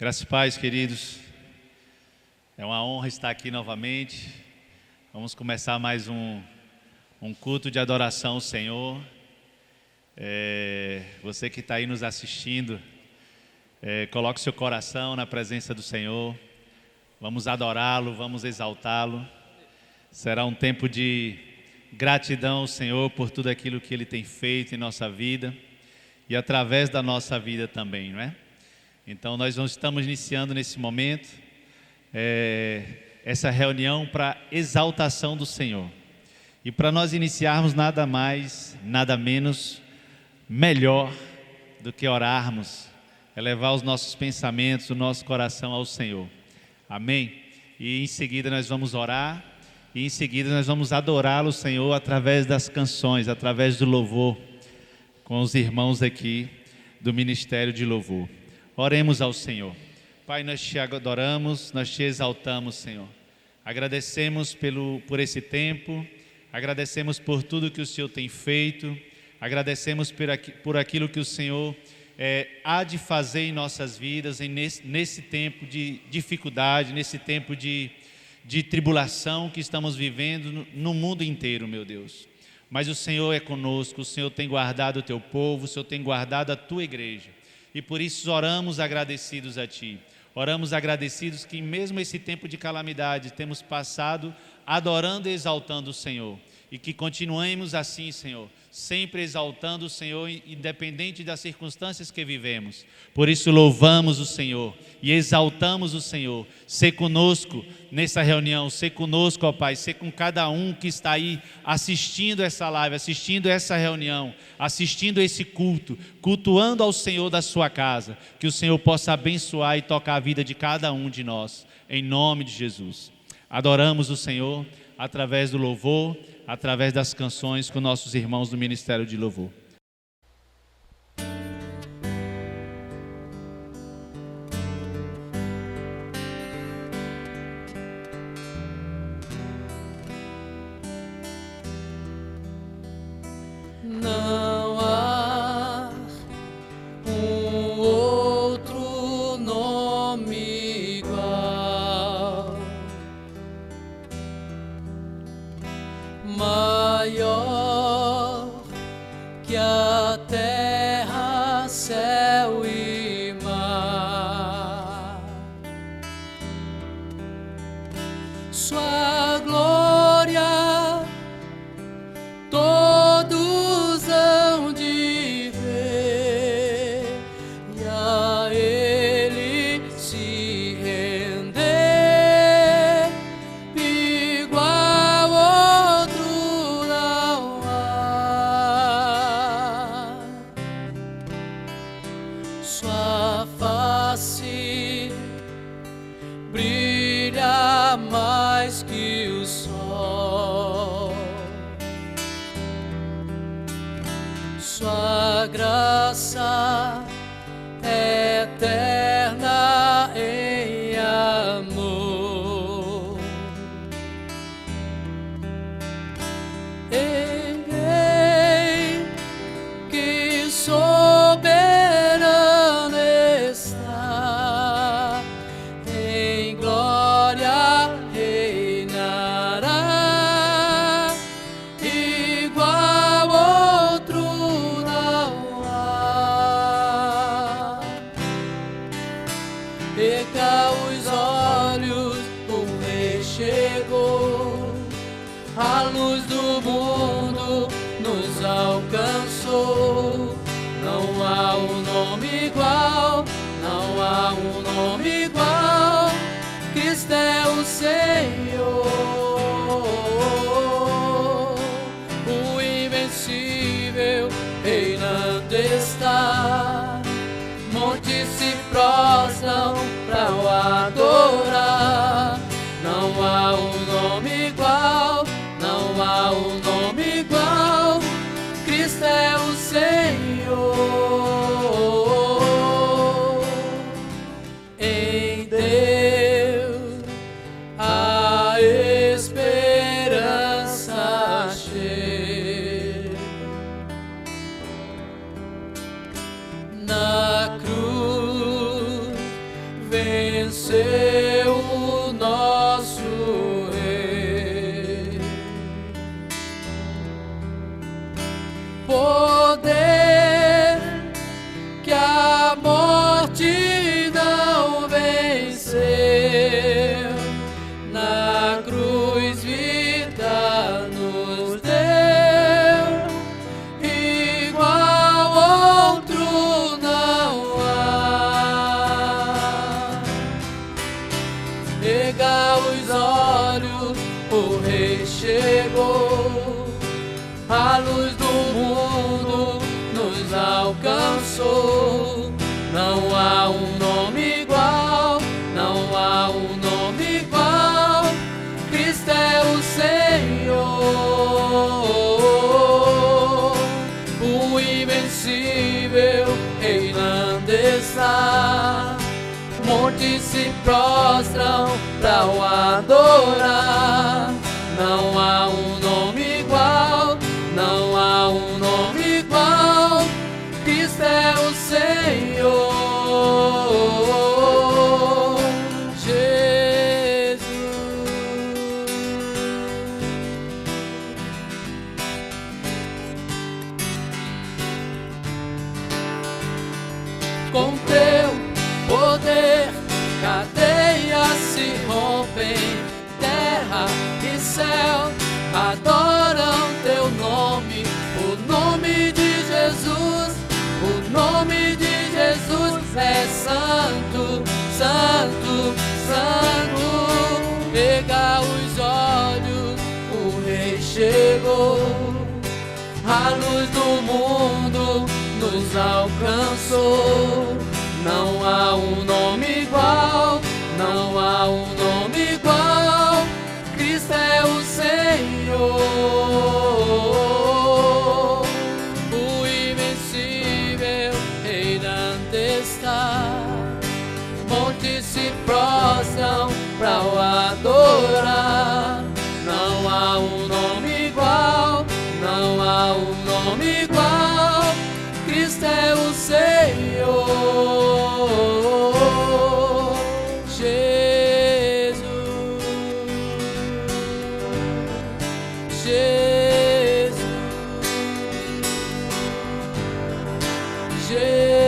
Graças e paz, queridos. É uma honra estar aqui novamente. Vamos começar mais um culto de adoração ao Senhor. Você que está aí nos assistindo, coloque seu coração na presença do Senhor. Vamos adorá-lo, vamos exaltá-lo. Será um tempo de gratidão ao Senhor por tudo aquilo que Ele tem feito em nossa vida e através da nossa vida também, não é? Então nós estamos iniciando nesse momento essa reunião para exaltação do Senhor. E para nós iniciarmos nada mais, nada menos, melhor do que orarmos, elevar os nossos pensamentos, o nosso coração ao Senhor. Amém? E em seguida nós vamos orar e em seguida nós vamos adorá-lo, Senhor, através das canções, através do louvor, com os irmãos aqui do Ministério de Louvor. Oremos ao Senhor. Pai, nós te adoramos, nós te exaltamos, Senhor. Agradecemos por esse tempo, agradecemos por tudo que o Senhor tem feito, agradecemos por aquilo que o Senhor há de fazer em nossas vidas, nesse tempo de dificuldade, nesse tempo de tribulação que estamos vivendo no mundo inteiro, meu Deus. Mas o Senhor é conosco, o Senhor tem guardado o teu povo, o Senhor tem guardado a tua igreja. E por isso oramos agradecidos a Ti. Oramos agradecidos que mesmo esse tempo de calamidade temos passado adorando e exaltando o Senhor. E que continuemos assim, Senhor, sempre exaltando o Senhor, independente das circunstâncias que vivemos. Por isso louvamos o Senhor e exaltamos o Senhor. Sê conosco nessa reunião, sê conosco, ó Pai, sê com cada um que está aí assistindo essa live, assistindo essa reunião, assistindo esse culto, cultuando ao Senhor da sua casa. Que o Senhor possa abençoar e tocar a vida de cada um de nós, em nome de Jesus. Adoramos o Senhor através do louvor, através das canções com nossos irmãos do Ministério de Louvor. Não há um outro nome igual, maior que a terra, céu e mar. Sua glória todos hão de ver e a Ele se render. Igual outro não há. Sua face brilha mais que o sol. Sua graça é eterna em amor. Ele que soberano está, em glória reinará. Igual outro não há. Erga os olhos, o Rei chegou, a luz do mundo nos alcançou. Não há um nome igual, não há um nome igual. Cristo é o Senhor, o invencível reinando está. Montes se prostram para o adorar. Não há um nome igual, não há um nome igual. Cristo é o Senhor. Em Deus a esperança cheia. Na cruz a morte não venceu, na cruz vida nos deu, igual outro não há. Pega os olhos, o Rei chegou, a luz do mundo nos alcançou. Não há um nome igual, não há um nome igual. Cristo é o Senhor, o invencível reinando está. Montes se prostram pra o adorar. Não há um nome igual, não há um nome igual. Cristo é o Senhor, Jesus. Com teu poder, cadeias se rompem, terra e céu adoram teu nome, o nome de Jesus, o nome de Jesus é santo, santo, santo. Pega os olhos, o Rei chegou, a luz do mundo nos alcançou. Não há um nome igual, não há um nome igual. Cristo é o Senhor, o invencível reinante está. Montes se prostram pra o adorar. Não há um nome igual, não há um nome igual. Cristo é o Senhor, Jesus, Jesus, Jesus.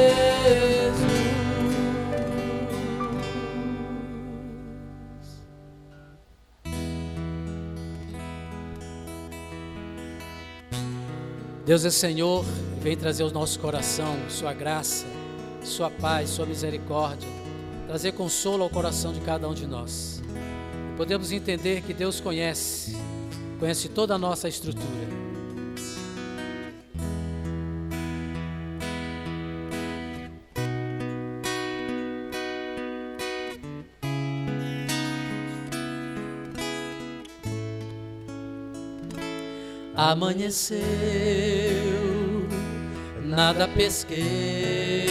Deus é Senhor, vem trazer ao nosso coração sua graça, sua paz, sua misericórdia, trazer consolo ao coração de cada um de nós. Podemos entender que Deus conhece toda a nossa estrutura. Amanheceu, nada pesquei,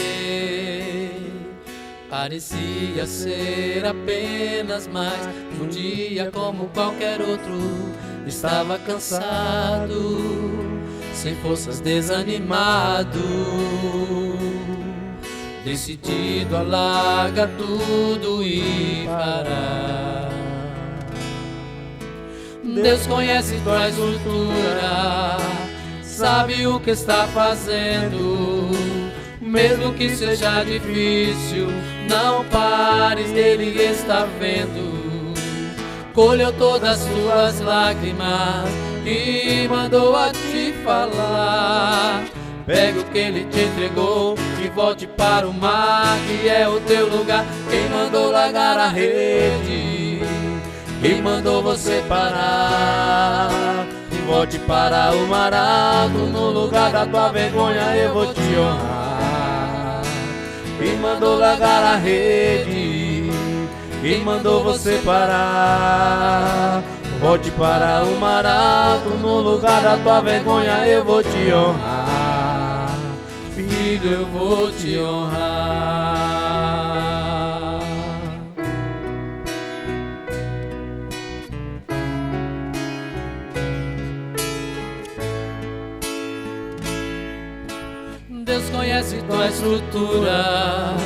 parecia ser apenas mais um dia como qualquer outro. Estava cansado, sem forças, desanimado, decidido a largar tudo e parar. Deus conhece tua estrutura, sabe o que está fazendo. Mesmo que seja difícil, não pares, Ele está vendo. Colheu todas as tuas lágrimas e mandou a te falar. Pega o que Ele te entregou e volte para o mar, que é o teu lugar. Quem mandou largar a rede? Quem mandou você parar? Volte para o mar alto, no lugar da tua vergonha eu vou te honrar. Quem mandou largar a rede? Quem mandou você parar? Volte para o mar alto, no lugar da tua vergonha eu vou te honrar. Filho, eu vou te honrar. Deus conhece tua estrutura,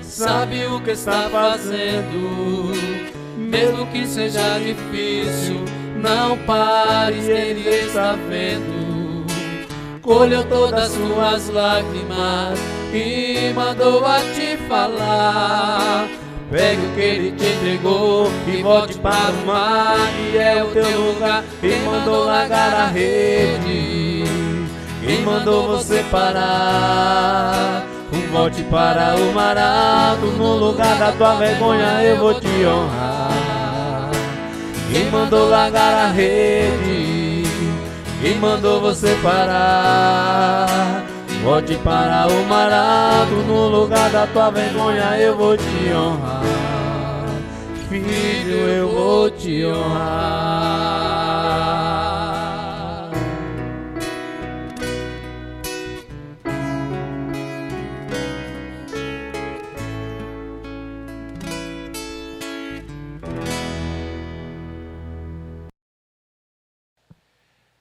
sabe o que está fazendo. Mesmo que seja difícil, não pares, Ele está vendo. Colheu todas as tuas lágrimas e mandou a te falar. Pegue o que ele te entregou e volte para o mar, e é o teu lugar. E mandou largar a rede, e mandou você parar. Volte para o mar alto, no lugar da tua vergonha eu vou te honrar. E mandou largar a rede, e mandou você parar. Volte para o mar alto, no lugar da tua vergonha eu vou te honrar. Filho, eu vou te honrar.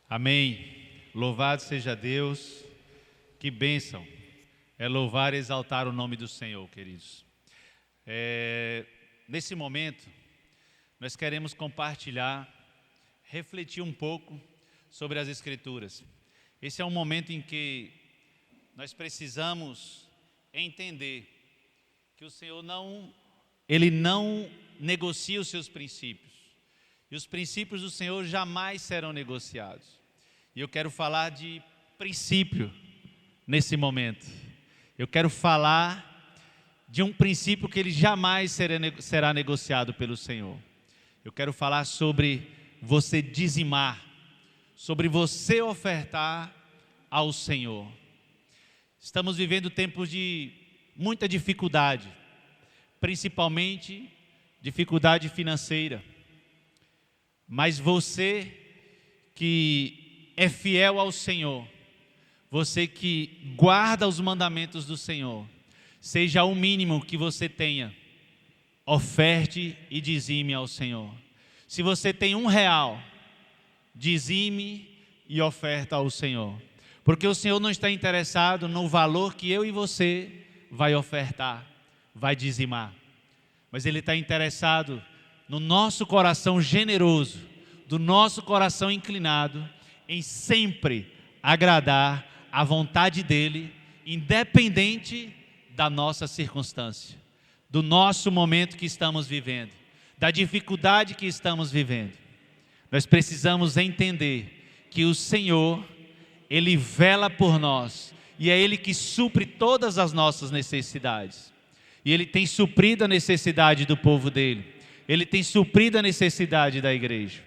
Amém. Louvado seja Deus. Que bênção é louvar e exaltar o nome do Senhor, queridos. Nesse momento, nós queremos compartilhar, refletir um pouco sobre as Escrituras. Esse é um momento em que nós precisamos entender que o Senhor Ele não negocia os seus princípios. E os princípios do Senhor jamais serão negociados. E eu quero falar de princípio nesse momento. Eu quero falar de um princípio que ele jamais será negociado pelo Senhor. Eu quero falar sobre você dizimar, sobre você ofertar ao Senhor. Estamos vivendo tempos de muita dificuldade, principalmente dificuldade financeira. Mas você que é fiel ao Senhor, você que guarda os mandamentos do Senhor, seja o mínimo que você tenha, oferte e dizime ao Senhor. Se você tem R$1, dizime e oferta ao Senhor. Porque o Senhor não está interessado no valor que eu e você vai ofertar, vai dizimar. Mas Ele está interessado no nosso coração generoso, do nosso coração inclinado, em sempre agradar a vontade dEle, independente da nossa circunstância, do nosso momento que estamos vivendo, da dificuldade que estamos vivendo. Nós precisamos entender que o Senhor, Ele vela por nós, e é Ele que supre todas as nossas necessidades. E Ele tem suprido a necessidade do povo dEle, Ele tem suprido a necessidade da igreja.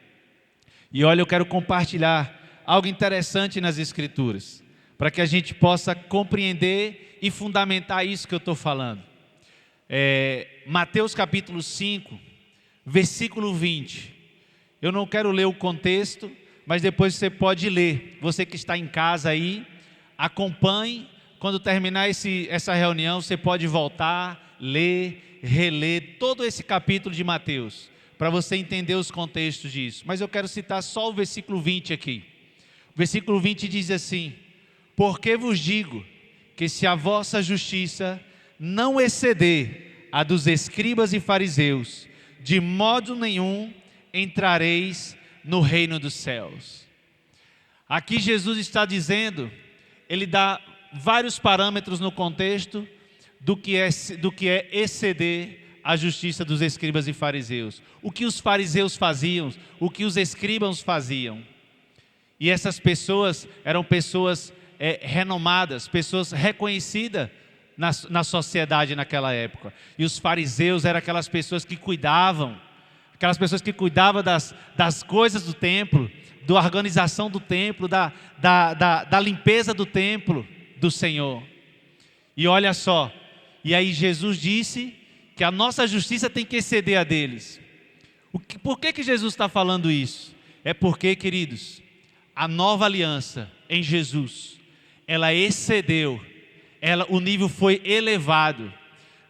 E olha, eu quero compartilhar algo interessante nas Escrituras, para que a gente possa compreender e fundamentar isso que eu estou falando. Mateus capítulo 5, versículo 20. Eu não quero ler o contexto, mas depois você pode ler. Você que está em casa aí, acompanhe. Quando terminar essa reunião, você pode voltar, ler, reler todo esse capítulo de Mateus, para você entender os contextos disso. Mas eu quero citar só o versículo 20 aqui. O versículo 20 diz assim: porque vos digo que se a vossa justiça não exceder a dos escribas e fariseus, de modo nenhum entrareis no reino dos céus. Aqui Jesus está dizendo, Ele dá vários parâmetros no contexto do que é exceder a justiça dos escribas e fariseus. O que os fariseus faziam, o que os escribas faziam. E essas pessoas eram pessoas renomadas, pessoas reconhecidas na sociedade naquela época. E os fariseus eram aquelas pessoas que cuidavam, das coisas do templo, da organização do templo, da limpeza do templo do Senhor. E olha só, e aí Jesus disse que a nossa justiça tem que exceder a deles. Por que Jesus está falando isso? É porque, queridos, a nova aliança em Jesus, ela excedeu, o nível foi elevado.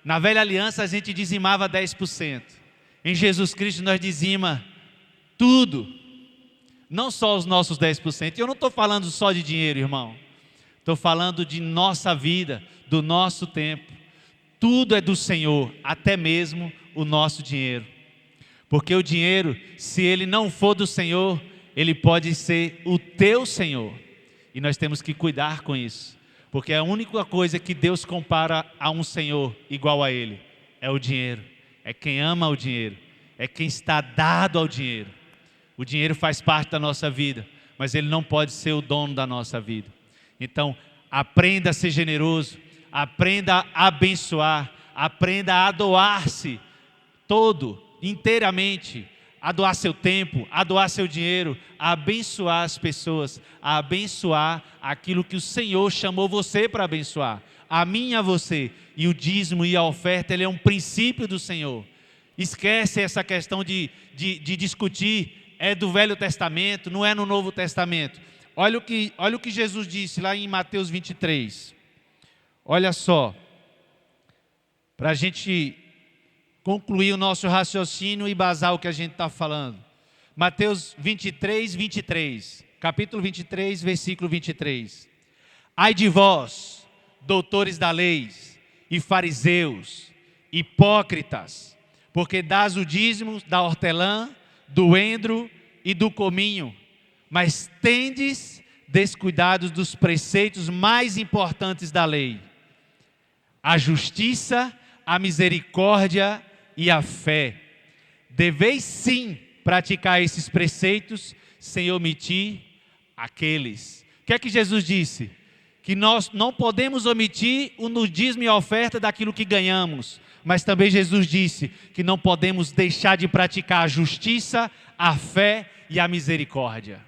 Na velha aliança a gente dizimava 10%. Em Jesus Cristo nós dizima tudo, não só os nossos 10%. Eu não estou falando só de dinheiro, irmão. Estou falando de nossa vida, do nosso tempo. Tudo é do Senhor, até mesmo o nosso dinheiro. Porque o dinheiro, se ele não for do Senhor, ele pode ser o teu Senhor. E nós temos que cuidar com isso. Porque a única coisa que Deus compara a um Senhor igual a Ele é o dinheiro. É quem ama o dinheiro. É quem está dado ao dinheiro. O dinheiro faz parte da nossa vida, mas ele não pode ser o dono da nossa vida. Então, aprenda a ser generoso, aprenda a abençoar, aprenda a doar-se todo, inteiramente, a doar seu tempo, a doar seu dinheiro, a abençoar as pessoas, a abençoar aquilo que o Senhor chamou você para abençoar, a mim e a você. E o dízimo e a oferta, ele é um princípio do Senhor. Esquece essa questão de discutir, é do Velho Testamento, não é no Novo Testamento. Olha o que Jesus disse lá em Mateus 23. Olha só, para a gente concluir o nosso raciocínio e basar o que a gente está falando. Mateus 23, 23. Capítulo 23, versículo 23. Ai de vós, doutores da lei e fariseus, hipócritas, porque dás o dízimo da hortelã, do endro e do cominho, mas tendes descuidados dos preceitos mais importantes da lei: a justiça, a misericórdia e a fé. Deveis sim praticar esses preceitos sem omitir aqueles. O que é que Jesus disse? Que nós não podemos omitir o dízimo e a oferta daquilo que ganhamos, mas também Jesus disse que não podemos deixar de praticar a justiça, a fé e a misericórdia.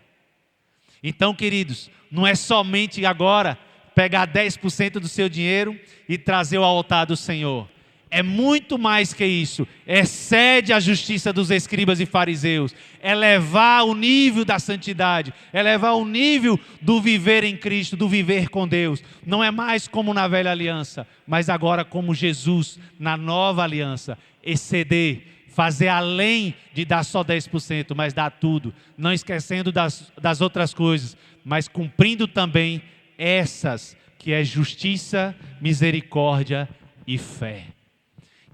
Então, queridos, não é somente agora pegar 10% do seu dinheiro e trazer ao altar do Senhor. É muito mais que isso. Excede a justiça dos escribas e fariseus. É levar o nível da santidade. É levar o nível do viver em Cristo, do viver com Deus. Não é mais como na velha aliança, mas agora como Jesus na nova aliança. Exceder, fazer além de dar só 10%, mas dar tudo. Não esquecendo das outras coisas, mas cumprindo também essas, que é justiça, misericórdia e fé.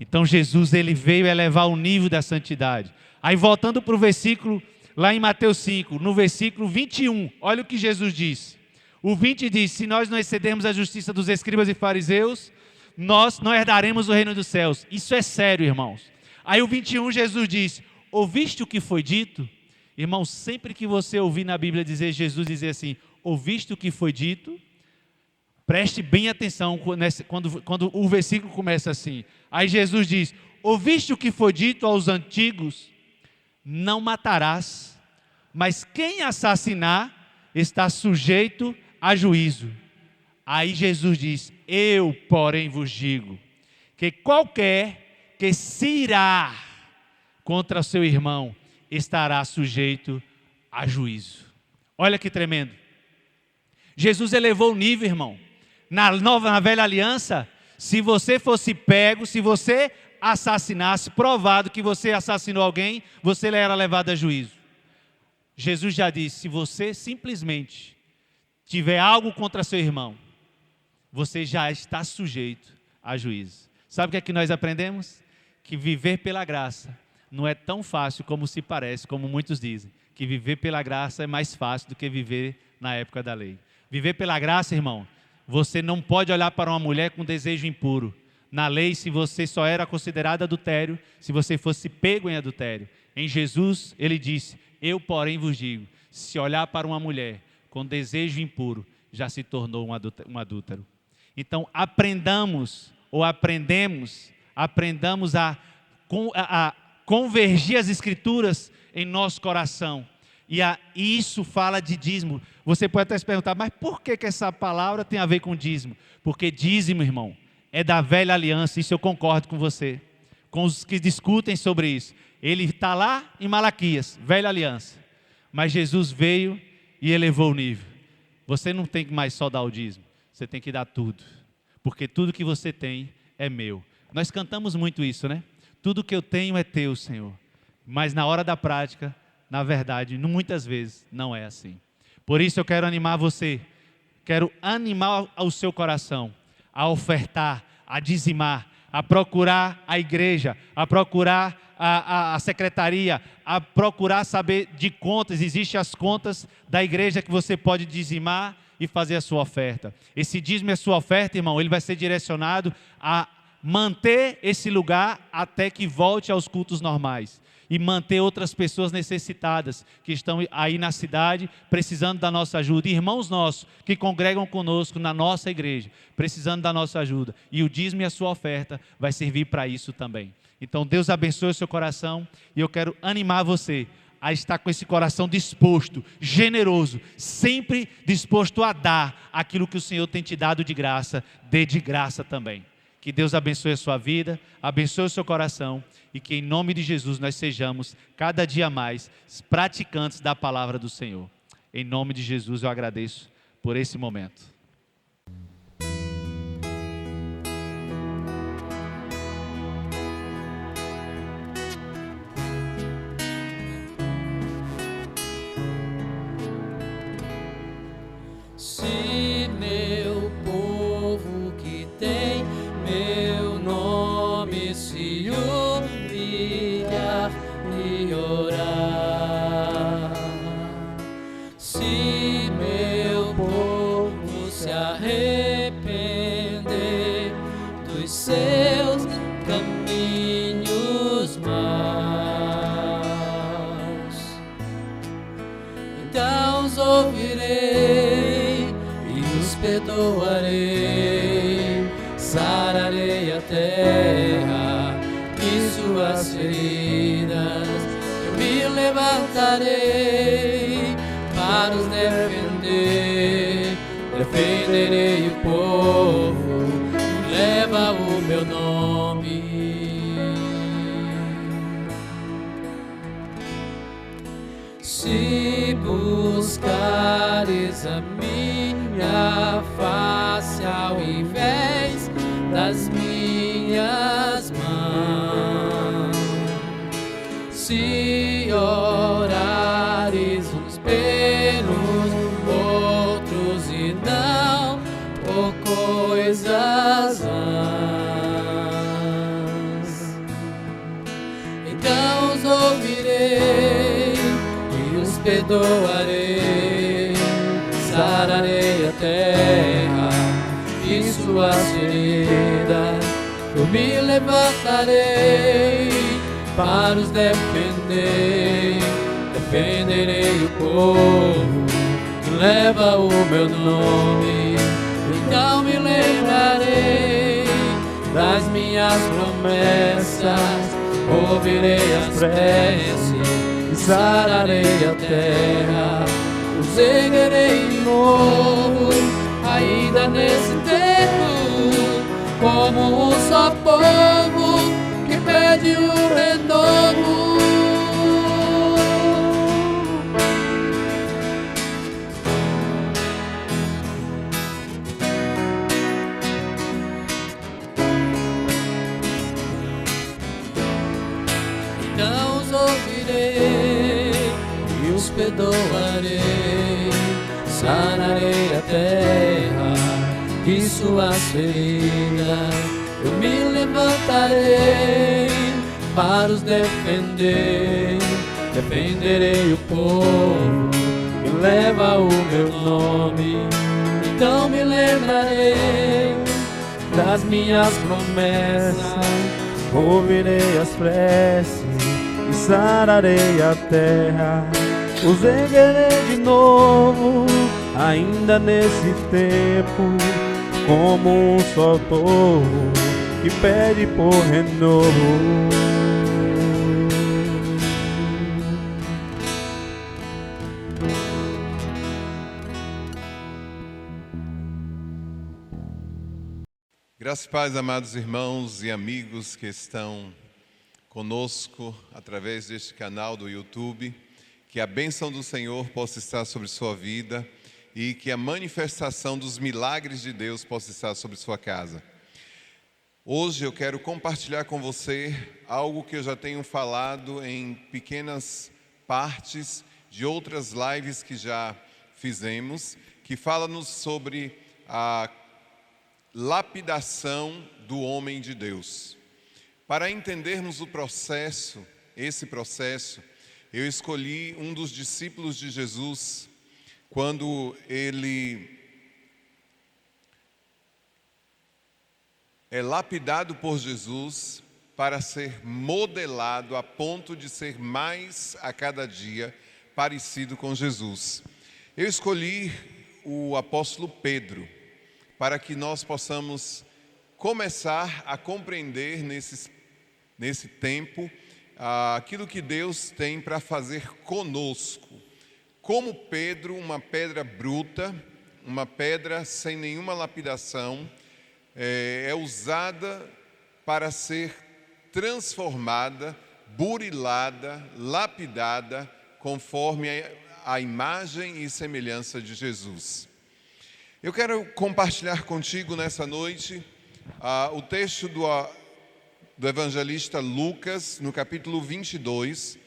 Então Jesus, ele veio elevar o nível da santidade. Aí voltando para o versículo, lá em Mateus 5, no versículo 21, olha o que Jesus disse. O 20 diz: se nós não excedermos a justiça dos escribas e fariseus, nós não herdaremos o reino dos céus. Isso é sério, irmãos. Aí o 21, Jesus diz: ouviste o que foi dito? Irmãos, sempre que você ouvir na Bíblia dizer, Jesus dizer assim, ouviste o que foi dito? Preste bem atenção quando o versículo começa assim. Aí Jesus diz: ouviste o que foi dito aos antigos? Não matarás, mas quem assassinar está sujeito a juízo. Aí Jesus diz: eu, porém, vos digo, que qualquer que se irá contra seu irmão estará sujeito a juízo. Olha que tremendo. Jesus elevou o nível, irmão. Na velha aliança, se você fosse pego, se você assassinasse, provado que você assassinou alguém, você era levado a juízo. Jesus já disse: se você simplesmente tiver algo contra seu irmão, você já está sujeito a juízo. Sabe o que é que nós aprendemos? Que viver pela graça não é tão fácil como se parece, como muitos dizem. Que viver pela graça é mais fácil do que viver na época da lei. Viver pela graça, irmão, você não pode olhar para uma mulher com desejo impuro. Na lei, se você só era considerado adultério, se você fosse pego em adultério. Em Jesus, ele disse: eu, porém, vos digo, se olhar para uma mulher com desejo impuro, já se tornou um adúltero. Então, aprendamos a convergir as Escrituras em nosso coração. E isso fala de dízimo. Você pode até se perguntar, mas por que essa palavra tem a ver com dízimo? Porque dízimo, irmão, é da velha aliança. Isso eu concordo com você. Com os que discutem sobre isso. Ele está lá em Malaquias, velha aliança. Mas Jesus veio e elevou o nível. Você não tem que mais só dar o dízimo. Você tem que dar tudo. Porque tudo que você tem é meu. Nós cantamos muito isso, né? Tudo que eu tenho é teu, Senhor. Mas na hora da prática, na verdade, muitas vezes não é assim. Por isso eu quero animar você, quero animar o seu coração a ofertar, a dizimar, a procurar a igreja, a procurar a secretaria, a procurar saber de contas. Existem as contas da igreja que você pode dizimar e fazer a sua oferta. Esse dízimo e a sua oferta, irmão, ele vai ser direcionado a manter esse lugar até que volte aos cultos normais. E manter outras pessoas necessitadas que estão aí na cidade, precisando da nossa ajuda. Irmãos nossos que congregam conosco na nossa igreja, precisando da nossa ajuda. E o dízimo e a sua oferta vai servir para isso também. Então Deus abençoe o seu coração e eu quero animar você a estar com esse coração disposto, generoso, sempre disposto a dar aquilo que o Senhor tem te dado de graça, dê de graça também. Que Deus abençoe a sua vida, abençoe o seu coração e que em nome de Jesus nós sejamos cada dia mais praticantes da palavra do Senhor. Em nome de Jesus eu agradeço por esse momento. Se meu povo que tem meu nome se humilhar e orar, se meu povo se arrepender dos seus caminhos maus, então os ouvirei e os perdoarei, sararei a terra e suas feridas, eu me levantarei para os defender, defenderei o povo que leva o meu nome. Se buscares a minha face ao invés das minhas mãos, se orares uns pelos outros e não por coisas vãs, então os ouvirei e os perdoarei, sararei a terra e suas feridas, eu me levantarei para os defender, defenderei o povo que leva o meu nome, então me lembrarei das minhas promessas, ouvirei as preces e sararei a terra, os erguerei de novo, ainda nesse tempo, como um só povo que pede o renovo. Então os ouvirei e os perdoarei, sararei a terra e suas feridas, eu me levantarei para os defender, defenderei o povo que leva o meu nome, então me lembrarei das minhas promessas, ouvirei as preces e sararei a terra, os erguerei de novo, ainda nesse tempo, como um só povo que pede por renovo. Graças e paz, amados irmãos e amigos que estão conosco através deste canal do YouTube. Que a bênção do Senhor possa estar sobre sua vida e que a manifestação dos milagres de Deus possa estar sobre sua casa. Hoje eu quero compartilhar com você algo que eu já tenho falado em pequenas partes de outras lives que já fizemos, que fala-nos sobre a lapidação do homem de Deus. Para entendermos o processo, esse processo, eu escolhi um dos discípulos de Jesus, quando ele é lapidado por Jesus para ser modelado a ponto de ser mais a cada dia parecido com Jesus. Eu escolhi o apóstolo Pedro para que nós possamos começar a compreender nesse tempo aquilo que Deus tem para fazer conosco. Como Pedro, uma pedra bruta, uma pedra sem nenhuma lapidação, é usada para ser transformada, burilada, lapidada, conforme a imagem e semelhança de Jesus. Eu quero compartilhar contigo nessa noite o texto do evangelista Lucas, no capítulo 22,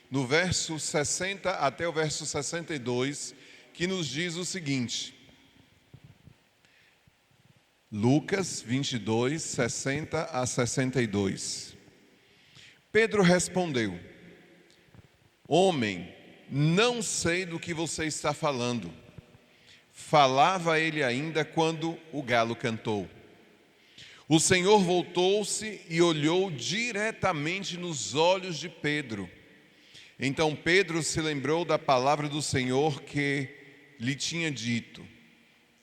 no verso 60 até o verso 62, que nos diz o seguinte. Lucas 22, 60 a 62. Pedro respondeu: Homem, não sei do que você está falando. Falava ele ainda quando o galo cantou. O Senhor voltou-se e olhou diretamente nos olhos de Pedro. Então Pedro se lembrou da palavra do Senhor que lhe tinha dito: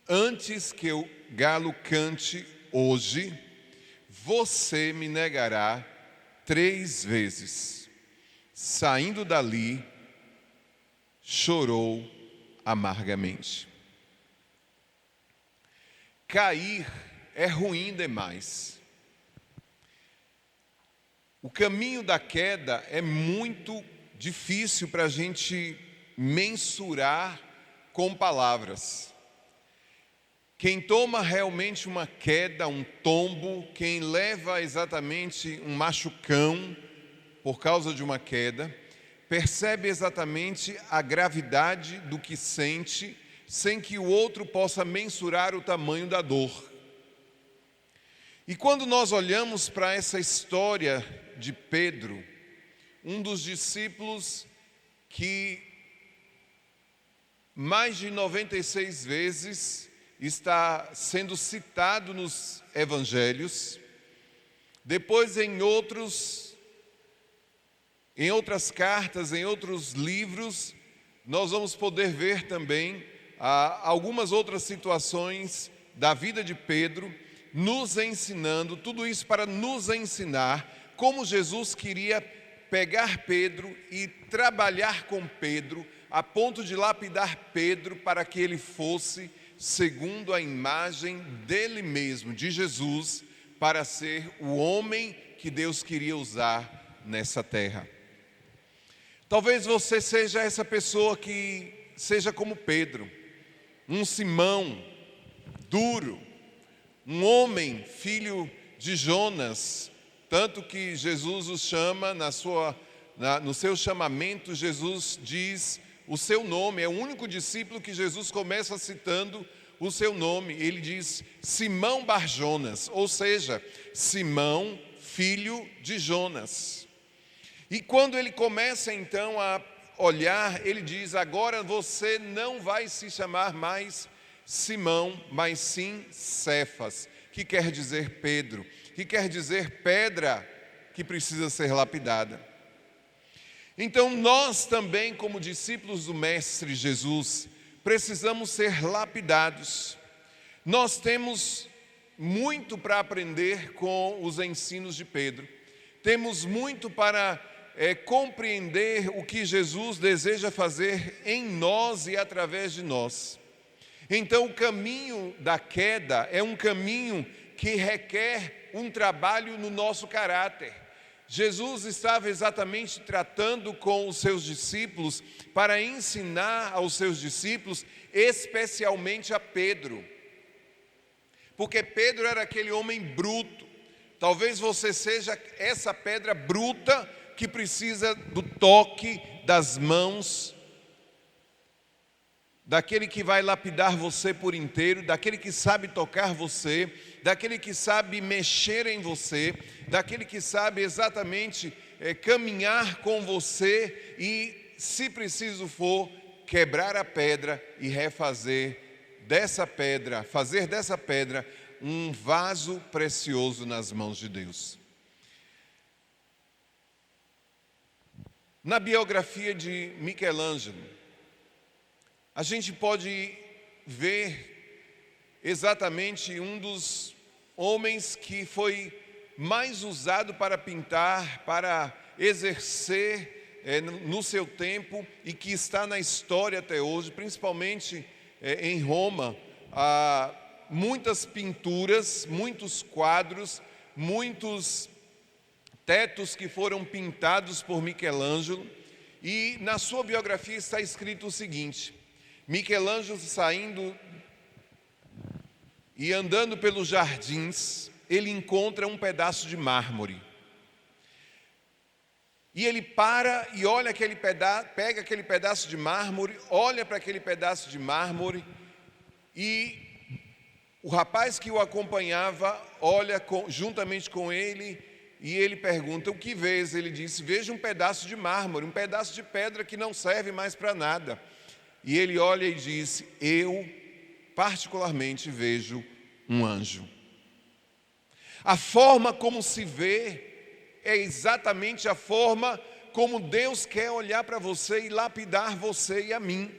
Antes que o galo cante hoje, você me negará 3 vezes. Saindo dali, chorou amargamente. Cair é ruim demais. O caminho da queda é muito difícil para a gente mensurar com palavras. Quem toma realmente uma queda, um tombo, quem leva exatamente um machucão por causa de uma queda, percebe exatamente a gravidade do que sente, sem que o outro possa mensurar o tamanho da dor. E quando nós olhamos para essa história de Pedro, um dos discípulos que mais de 96 vezes está sendo citado nos evangelhos, depois em outras cartas, em outros livros, nós vamos poder ver também algumas outras situações da vida de Pedro, nos ensinando, tudo isso para nos ensinar como Jesus queria pegar Pedro e trabalhar com Pedro, a ponto de lapidar Pedro para que ele fosse segundo a imagem dele mesmo, de Jesus, para ser o homem que Deus queria usar nessa terra. Talvez você seja essa pessoa que seja como Pedro, um Simão duro, um homem, filho de Jonas, tanto que Jesus o chama, no seu chamamento, Jesus diz o seu nome, é o único discípulo que Jesus começa citando o seu nome. Ele diz Simão Bar-Jonas, ou seja, Simão, filho de Jonas. E quando ele começa então a olhar, ele diz: agora você não vai se chamar mais Simão, mas sim Cefas, que quer dizer Pedro, que quer dizer pedra que precisa ser lapidada. Então nós também, como discípulos do Mestre Jesus, precisamos ser lapidados. Nós temos muito para aprender com os ensinos de Pedro. Temos muito para compreender o que Jesus deseja fazer em nós e através de nós. Então o caminho da queda é um caminho que requer um trabalho no nosso caráter. Jesus estava exatamente tratando com os seus discípulos para ensinar aos seus discípulos, especialmente a Pedro. Porque Pedro era aquele homem bruto. Talvez você seja essa pedra bruta que precisa do toque das mãos, daquele que vai lapidar você por inteiro, daquele que sabe tocar você, daquele que sabe mexer em você, daquele que sabe exatamente caminhar com você e, se preciso for, quebrar a pedra e refazer dessa pedra, fazer dessa pedra um vaso precioso nas mãos de Deus. Na biografia de Michelangelo, a gente pode ver exatamente um dos homens que foi mais usado para pintar, para exercer no seu tempo e que está na história até hoje, principalmente em Roma. Há muitas pinturas, muitos quadros, muitos tetos que foram pintados por Michelangelo, e na sua biografia está escrito o seguinte: Michelangelo saindo e andando pelos jardins, ele encontra um pedaço de mármore. E ele para e olha aquele pedaço, pega aquele pedaço de mármore, olha para aquele pedaço de mármore, e o rapaz que o acompanhava olha juntamente com ele, e ele pergunta: o que vês? Ele disse: vejo um pedaço de mármore, um pedaço de pedra que não serve mais para nada. E ele olha e diz: eu particularmente vejo um anjo. A forma como se vê é exatamente a forma como Deus quer olhar para você e lapidar você e a mim.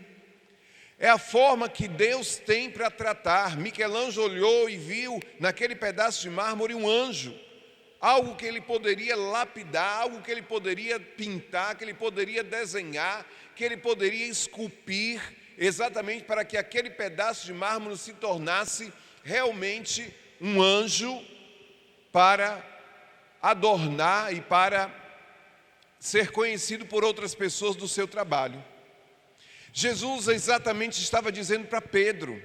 É a forma que Deus tem para tratar. Michelangelo olhou e viu naquele pedaço de mármore um anjo. Algo que ele poderia lapidar, algo que ele poderia pintar, que ele poderia desenhar, que ele poderia esculpir, exatamente para que aquele pedaço de mármore se tornasse realmente um anjo para adornar e para ser conhecido por outras pessoas do seu trabalho. Jesus exatamente estava dizendo para Pedro,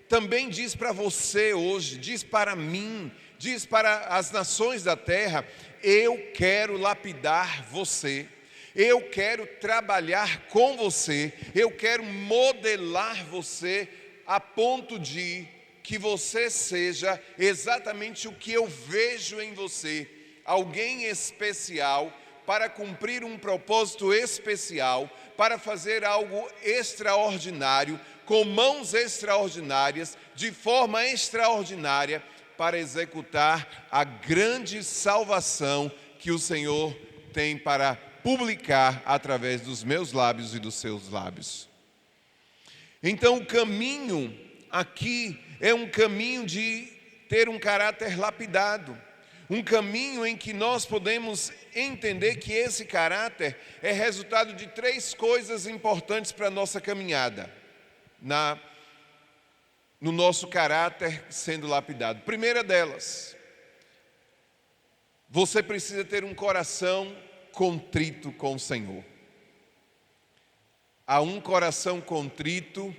também diz para você hoje, diz para mim, diz para as nações da terra: eu quero lapidar você, eu quero trabalhar com você, eu quero modelar você a ponto de que você seja exatamente o que eu vejo em você, alguém especial, para cumprir um propósito especial, para fazer algo extraordinário, com mãos extraordinárias, de forma extraordinária, para executar a grande salvação que o Senhor tem para publicar através dos meus lábios e dos seus lábios. Então o caminho aqui é um caminho de ter um caráter lapidado, um caminho em que nós podemos entender que esse caráter é resultado de 3 coisas importantes para a nossa caminhada, no nosso caráter sendo lapidado. Primeira delas, você precisa ter um coração contrito com o Senhor. A um coração contrito,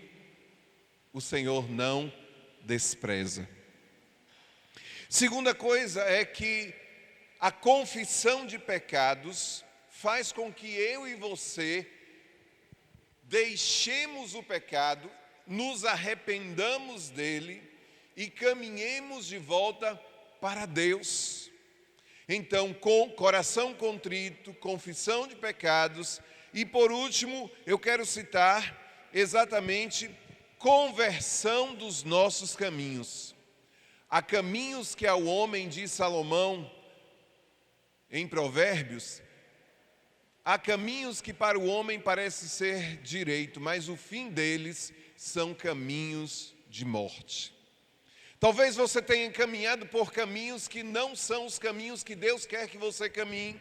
o Senhor não despreza. Segunda coisa é que a confissão de pecados faz com que eu e você deixemos o pecado, nos arrependamos dele e caminhemos de volta para Deus. Então, com coração contrito, confissão de pecados, e por último, eu quero citar exatamente conversão dos nossos caminhos. Há caminhos que ao homem, diz Salomão em Provérbios, há caminhos que para o homem parece ser direito, mas o fim deles são caminhos de morte. Talvez você tenha caminhado por caminhos que não são os caminhos que Deus quer que você caminhe.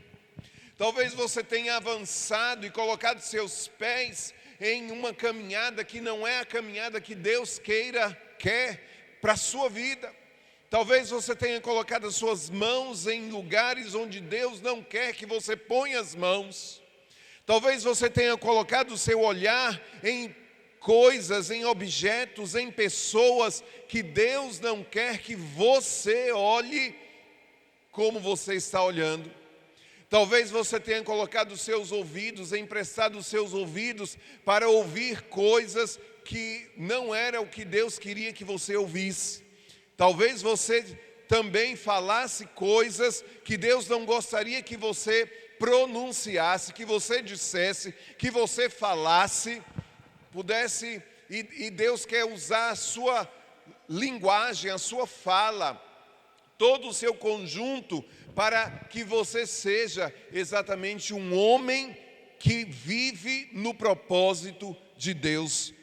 Talvez você tenha avançado e colocado seus pés em uma caminhada que não é a caminhada que Deus quer para a sua vida. Talvez você tenha colocado as suas mãos em lugares onde Deus não quer que você ponha as mãos. Talvez você tenha colocado o seu olhar em coisas, em objetos, em pessoas que Deus não quer que você olhe como você está olhando. Talvez você tenha colocado os seus ouvidos, emprestado os seus ouvidos para ouvir coisas que não era o que Deus queria que você ouvisse. Talvez você também falasse coisas que Deus não gostaria que você pronunciasse, que você dissesse, que você falasse, pudesse, e Deus quer usar a sua linguagem, a sua fala, todo o seu conjunto, para que você seja exatamente um homem que vive no propósito de Deus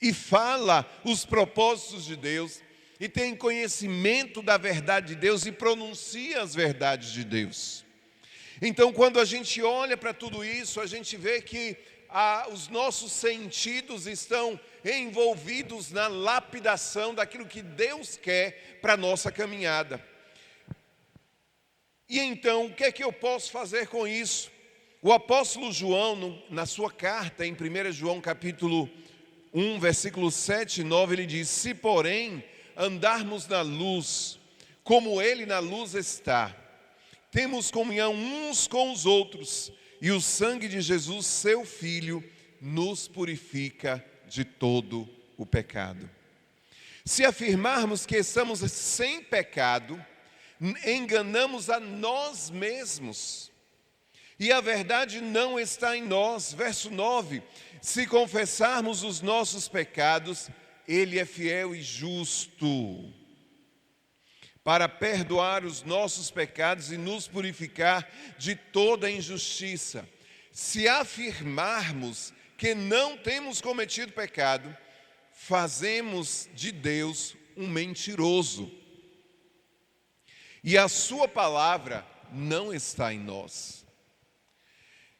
e fala os propósitos de Deus e tem conhecimento da verdade de Deus e pronuncia as verdades de Deus. Então, quando a gente olha para tudo isso, a gente vê que os nossos sentidos estão envolvidos na lapidação daquilo que Deus quer para a nossa caminhada. E então, o que é que eu posso fazer com isso? O apóstolo João, na sua carta, em 1 João capítulo 1, versículos 7 e 9, ele diz: se porém andarmos na luz, como ele na luz está, temos comunhão uns com os outros, e o sangue de Jesus, seu Filho, nos purifica de todo o pecado. Se afirmarmos que estamos sem pecado, enganamos a nós mesmos, e a verdade não está em nós. Verso 9: se confessarmos os nossos pecados, Ele é fiel e justo para perdoar os nossos pecados e nos purificar de toda injustiça. Se afirmarmos que não temos cometido pecado, fazemos de Deus um mentiroso, e a sua palavra não está em nós.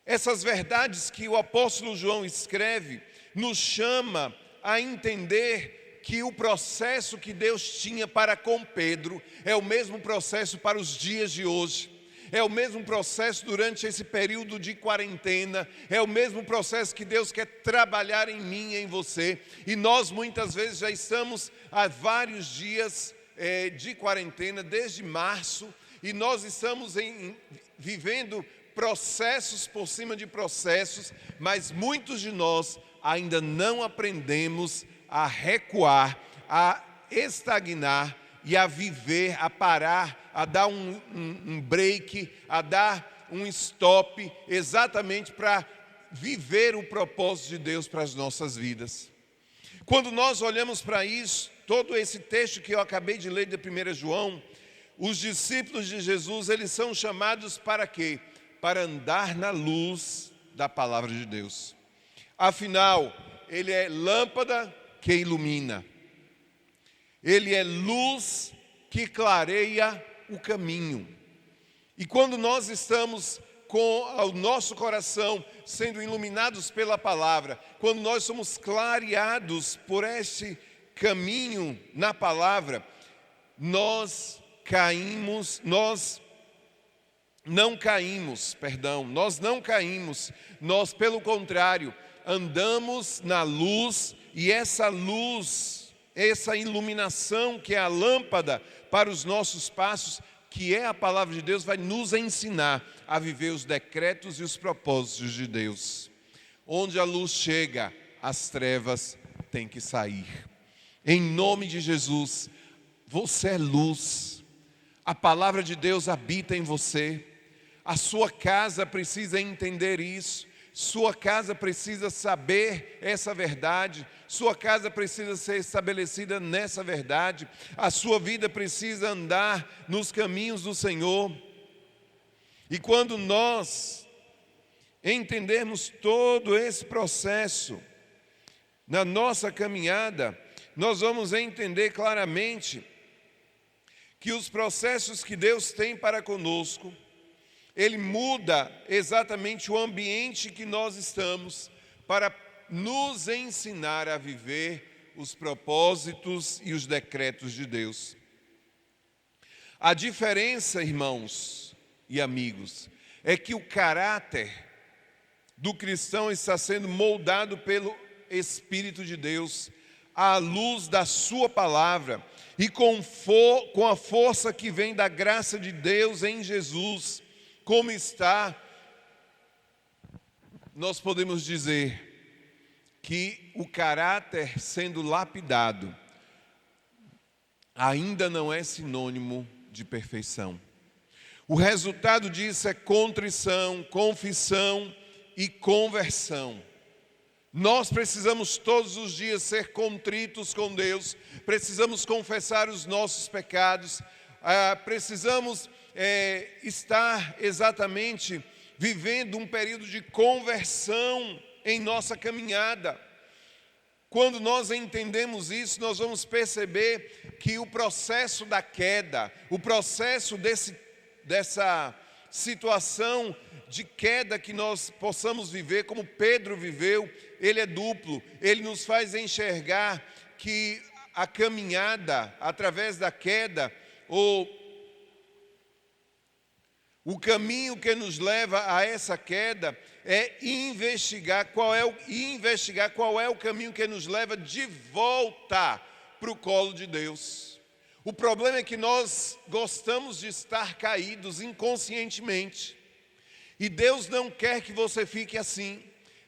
Essas verdades que o apóstolo João escreve nos chama a entender que o processo que Deus tinha para com Pedro é o mesmo processo para os dias de hoje. É o mesmo processo durante esse período de quarentena. É o mesmo processo que Deus quer trabalhar em mim e em você. E nós muitas vezes já estamos há vários dias de quarentena, desde março. E nós estamos vivendo processos por cima de processos. Mas muitos de nós ainda não aprendemos a recuar, a estagnar e a viver, a parar, a dar um break, a dar um stop, exatamente para viver o propósito de Deus para as nossas vidas. Quando nós olhamos para isso, todo esse texto que eu acabei de ler de 1 João, os discípulos de Jesus, eles são chamados para quê? Para andar na luz da palavra de Deus. Afinal, ele é lâmpada que ilumina. Ele é luz que clareia o caminho. E quando nós estamos com o nosso coração sendo iluminados pela palavra, quando nós somos clareados por este caminho na palavra, nós não caímos, nós pelo contrário, andamos na luz, e essa luz, essa iluminação que é a lâmpada para os nossos passos, que é a palavra de Deus, vai nos ensinar a viver os decretos e os propósitos de Deus. Onde a luz chega, as trevas têm que sair. Em nome de Jesus, você é luz. A palavra de Deus habita em você. A sua casa precisa entender isso. Sua casa precisa saber essa verdade. Sua casa precisa ser estabelecida nessa verdade. A sua vida precisa andar nos caminhos do Senhor. E quando nós entendermos todo esse processo na nossa caminhada, nós vamos entender claramente que os processos que Deus tem para conosco, Ele muda exatamente o ambiente que nós estamos para nos ensinar a viver os propósitos e os decretos de Deus. A diferença, irmãos e amigos, é que o caráter do cristão está sendo moldado pelo Espírito de Deus, à luz da sua palavra e com a força que vem da graça de Deus em Jesus. Como está, nós podemos dizer que o caráter sendo lapidado ainda não é sinônimo de perfeição. O resultado disso é contrição, confissão e conversão. Nós precisamos todos os dias ser contritos com Deus, precisamos confessar os nossos pecados, precisamos estar exatamente vivendo um período de conversão em nossa caminhada. Quando nós entendemos isso, nós vamos perceber que o processo da queda, o processo dessa situação de queda que nós possamos viver, como Pedro viveu, ele é duplo. Ele nos faz enxergar que a caminhada através da queda, ou o caminho que nos leva a essa queda, é investigar qual é o caminho que nos leva de volta para o colo de Deus. O problema é que nós gostamos de estar caídos inconscientemente. E Deus não quer que você fique assim.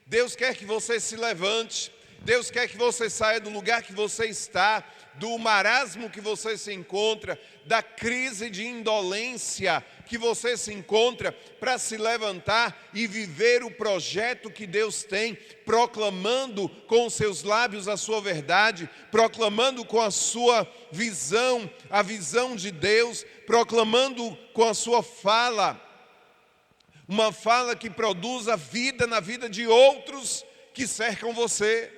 Deus quer que você se levante. Deus quer que você saia do lugar que você está, do marasmo que você se encontra, da crise de indolência que você se encontra, para se levantar e viver o projeto que Deus tem, proclamando com os seus lábios a sua verdade, proclamando com a sua visão, a visão de Deus, proclamando com a sua fala, uma fala que produza vida na vida de outros que cercam você.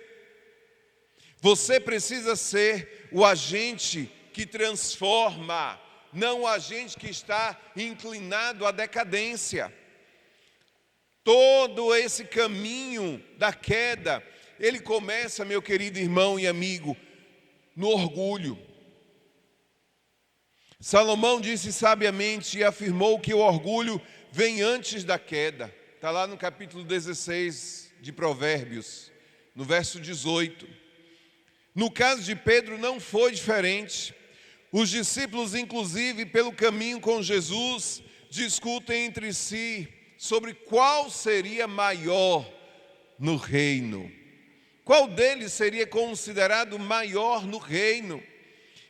Você precisa ser o agente que transforma, não o agente que está inclinado à decadência. Todo esse caminho da queda, ele começa, meu querido irmão e amigo, no orgulho. Salomão disse sabiamente e afirmou que o orgulho vem antes da queda. Está lá no capítulo 16 de Provérbios, no verso 18. No caso de Pedro não foi diferente. Os discípulos, inclusive, pelo caminho com Jesus, discutem entre si sobre qual seria maior no reino. Qual deles seria considerado maior no reino?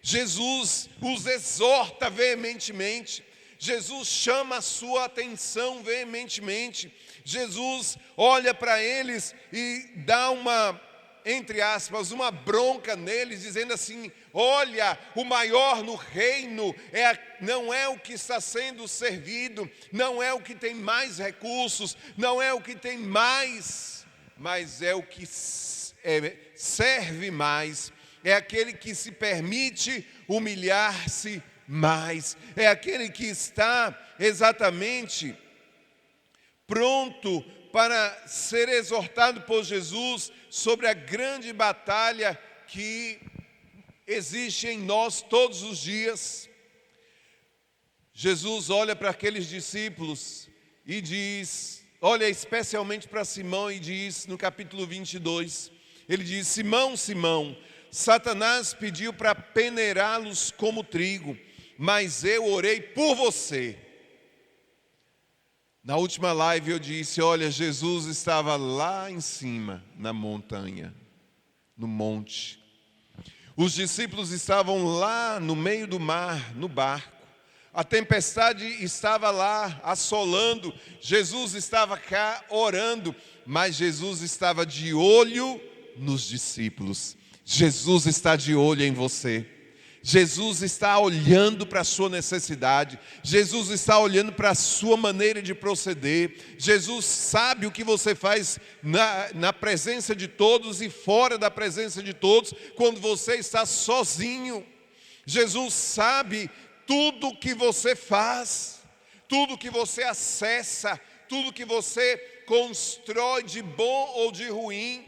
Jesus os exorta veementemente. Jesus chama a sua atenção veementemente. Jesus olha para eles e dá uma, entre aspas, uma bronca neles, dizendo assim: olha, o maior no reino não é o que está sendo servido, não é o que tem mais recursos, não é o que tem mais, mas é o que serve mais, é aquele que se permite humilhar-se mais, é aquele que está exatamente pronto para ser exortado por Jesus sobre a grande batalha que existe em nós todos os dias. Jesus olha para aqueles discípulos e diz, olha especialmente para Simão e diz no capítulo 22, ele diz: Simão, Simão, Satanás pediu para peneirá-los como trigo, mas eu orei por você. Na última live eu disse, olha, Jesus estava lá em cima, na montanha, no monte. Os discípulos estavam lá no meio do mar, no barco. A tempestade estava lá assolando. Jesus estava cá orando, mas Jesus estava de olho nos discípulos. Jesus está de olho em você. Jesus está olhando para a sua necessidade. Jesus está olhando para a sua maneira de proceder. Jesus sabe o que você faz na presença de todos e fora da presença de todos, quando você está sozinho. Jesus sabe tudo que você faz, tudo que você acessa, tudo que você constrói de bom ou de ruim.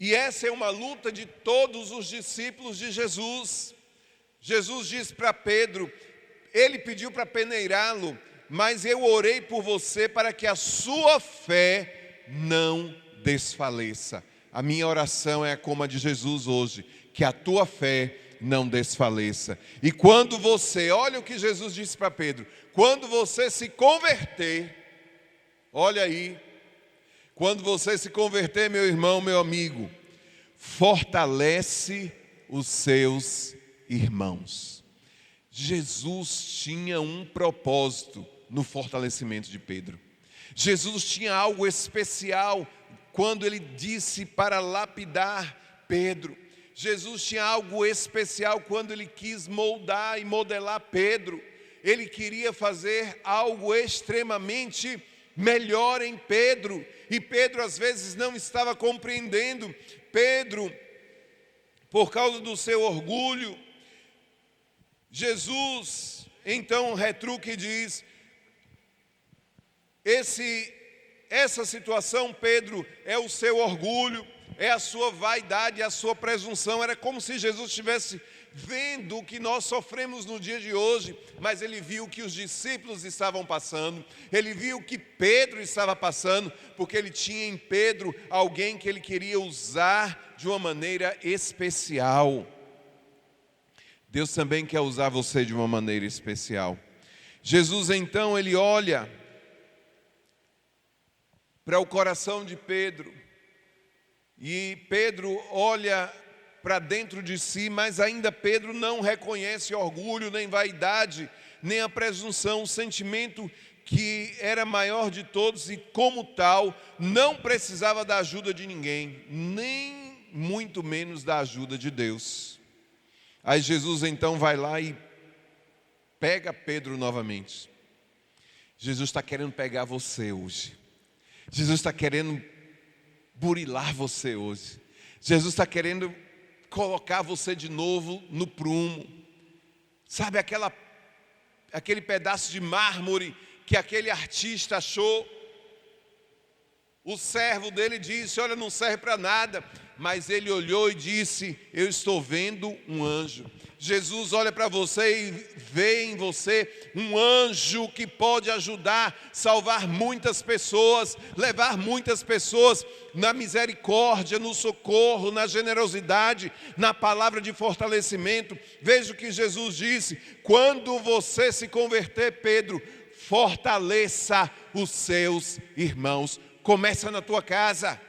E essa é uma luta de todos os discípulos de Jesus. Jesus disse para Pedro, ele pediu para peneirá-lo, mas eu orei por você para que a sua fé não desfaleça. A minha oração é como a de Jesus hoje, que a tua fé não desfaleça. E quando você, olha o que Jesus disse para Pedro, quando você se converter, olha aí, quando você se converter, meu irmão, meu amigo, fortalece os seus irmãos. Jesus tinha um propósito no fortalecimento de Pedro. Jesus tinha algo especial quando ele disse para lapidar Pedro. Jesus tinha algo especial quando ele quis moldar e modelar Pedro. Ele queria fazer algo extremamente melhor em Pedro. E Pedro às vezes não estava compreendendo. Pedro, por causa do seu orgulho, Jesus então retruca e diz: essa situação, Pedro, é o seu orgulho, é a sua vaidade, é a sua presunção. Era como se Jesus estivesse vendo o que nós sofremos no dia de hoje, mas ele viu o que os discípulos estavam passando, ele viu o que Pedro estava passando, porque ele tinha em Pedro alguém que ele queria usar de uma maneira especial. Deus também quer usar você de uma maneira especial. Jesus então, ele olha para o coração de Pedro, e Pedro olha para dentro de si, mas ainda Pedro não reconhece orgulho, nem vaidade, nem a presunção, o sentimento que era maior de todos e como tal, não precisava da ajuda de ninguém, nem muito menos da ajuda de Deus. Aí Jesus então vai lá e pega Pedro novamente. Jesus está querendo pegar você hoje. Jesus está querendo burilar você hoje. Jesus está querendo colocar você de novo no prumo. Sabe aquele pedaço de mármore que aquele artista achou? O servo dele disse: olha, não serve para nada. Mas ele olhou e disse: eu estou vendo um anjo. Jesus olha para você e vê em você um anjo que pode ajudar, salvar muitas pessoas, levar muitas pessoas na misericórdia, no socorro, na generosidade, na palavra de fortalecimento. Veja o que Jesus disse: quando você se converter, Pedro, fortaleça os seus irmãos. Começa na tua casa.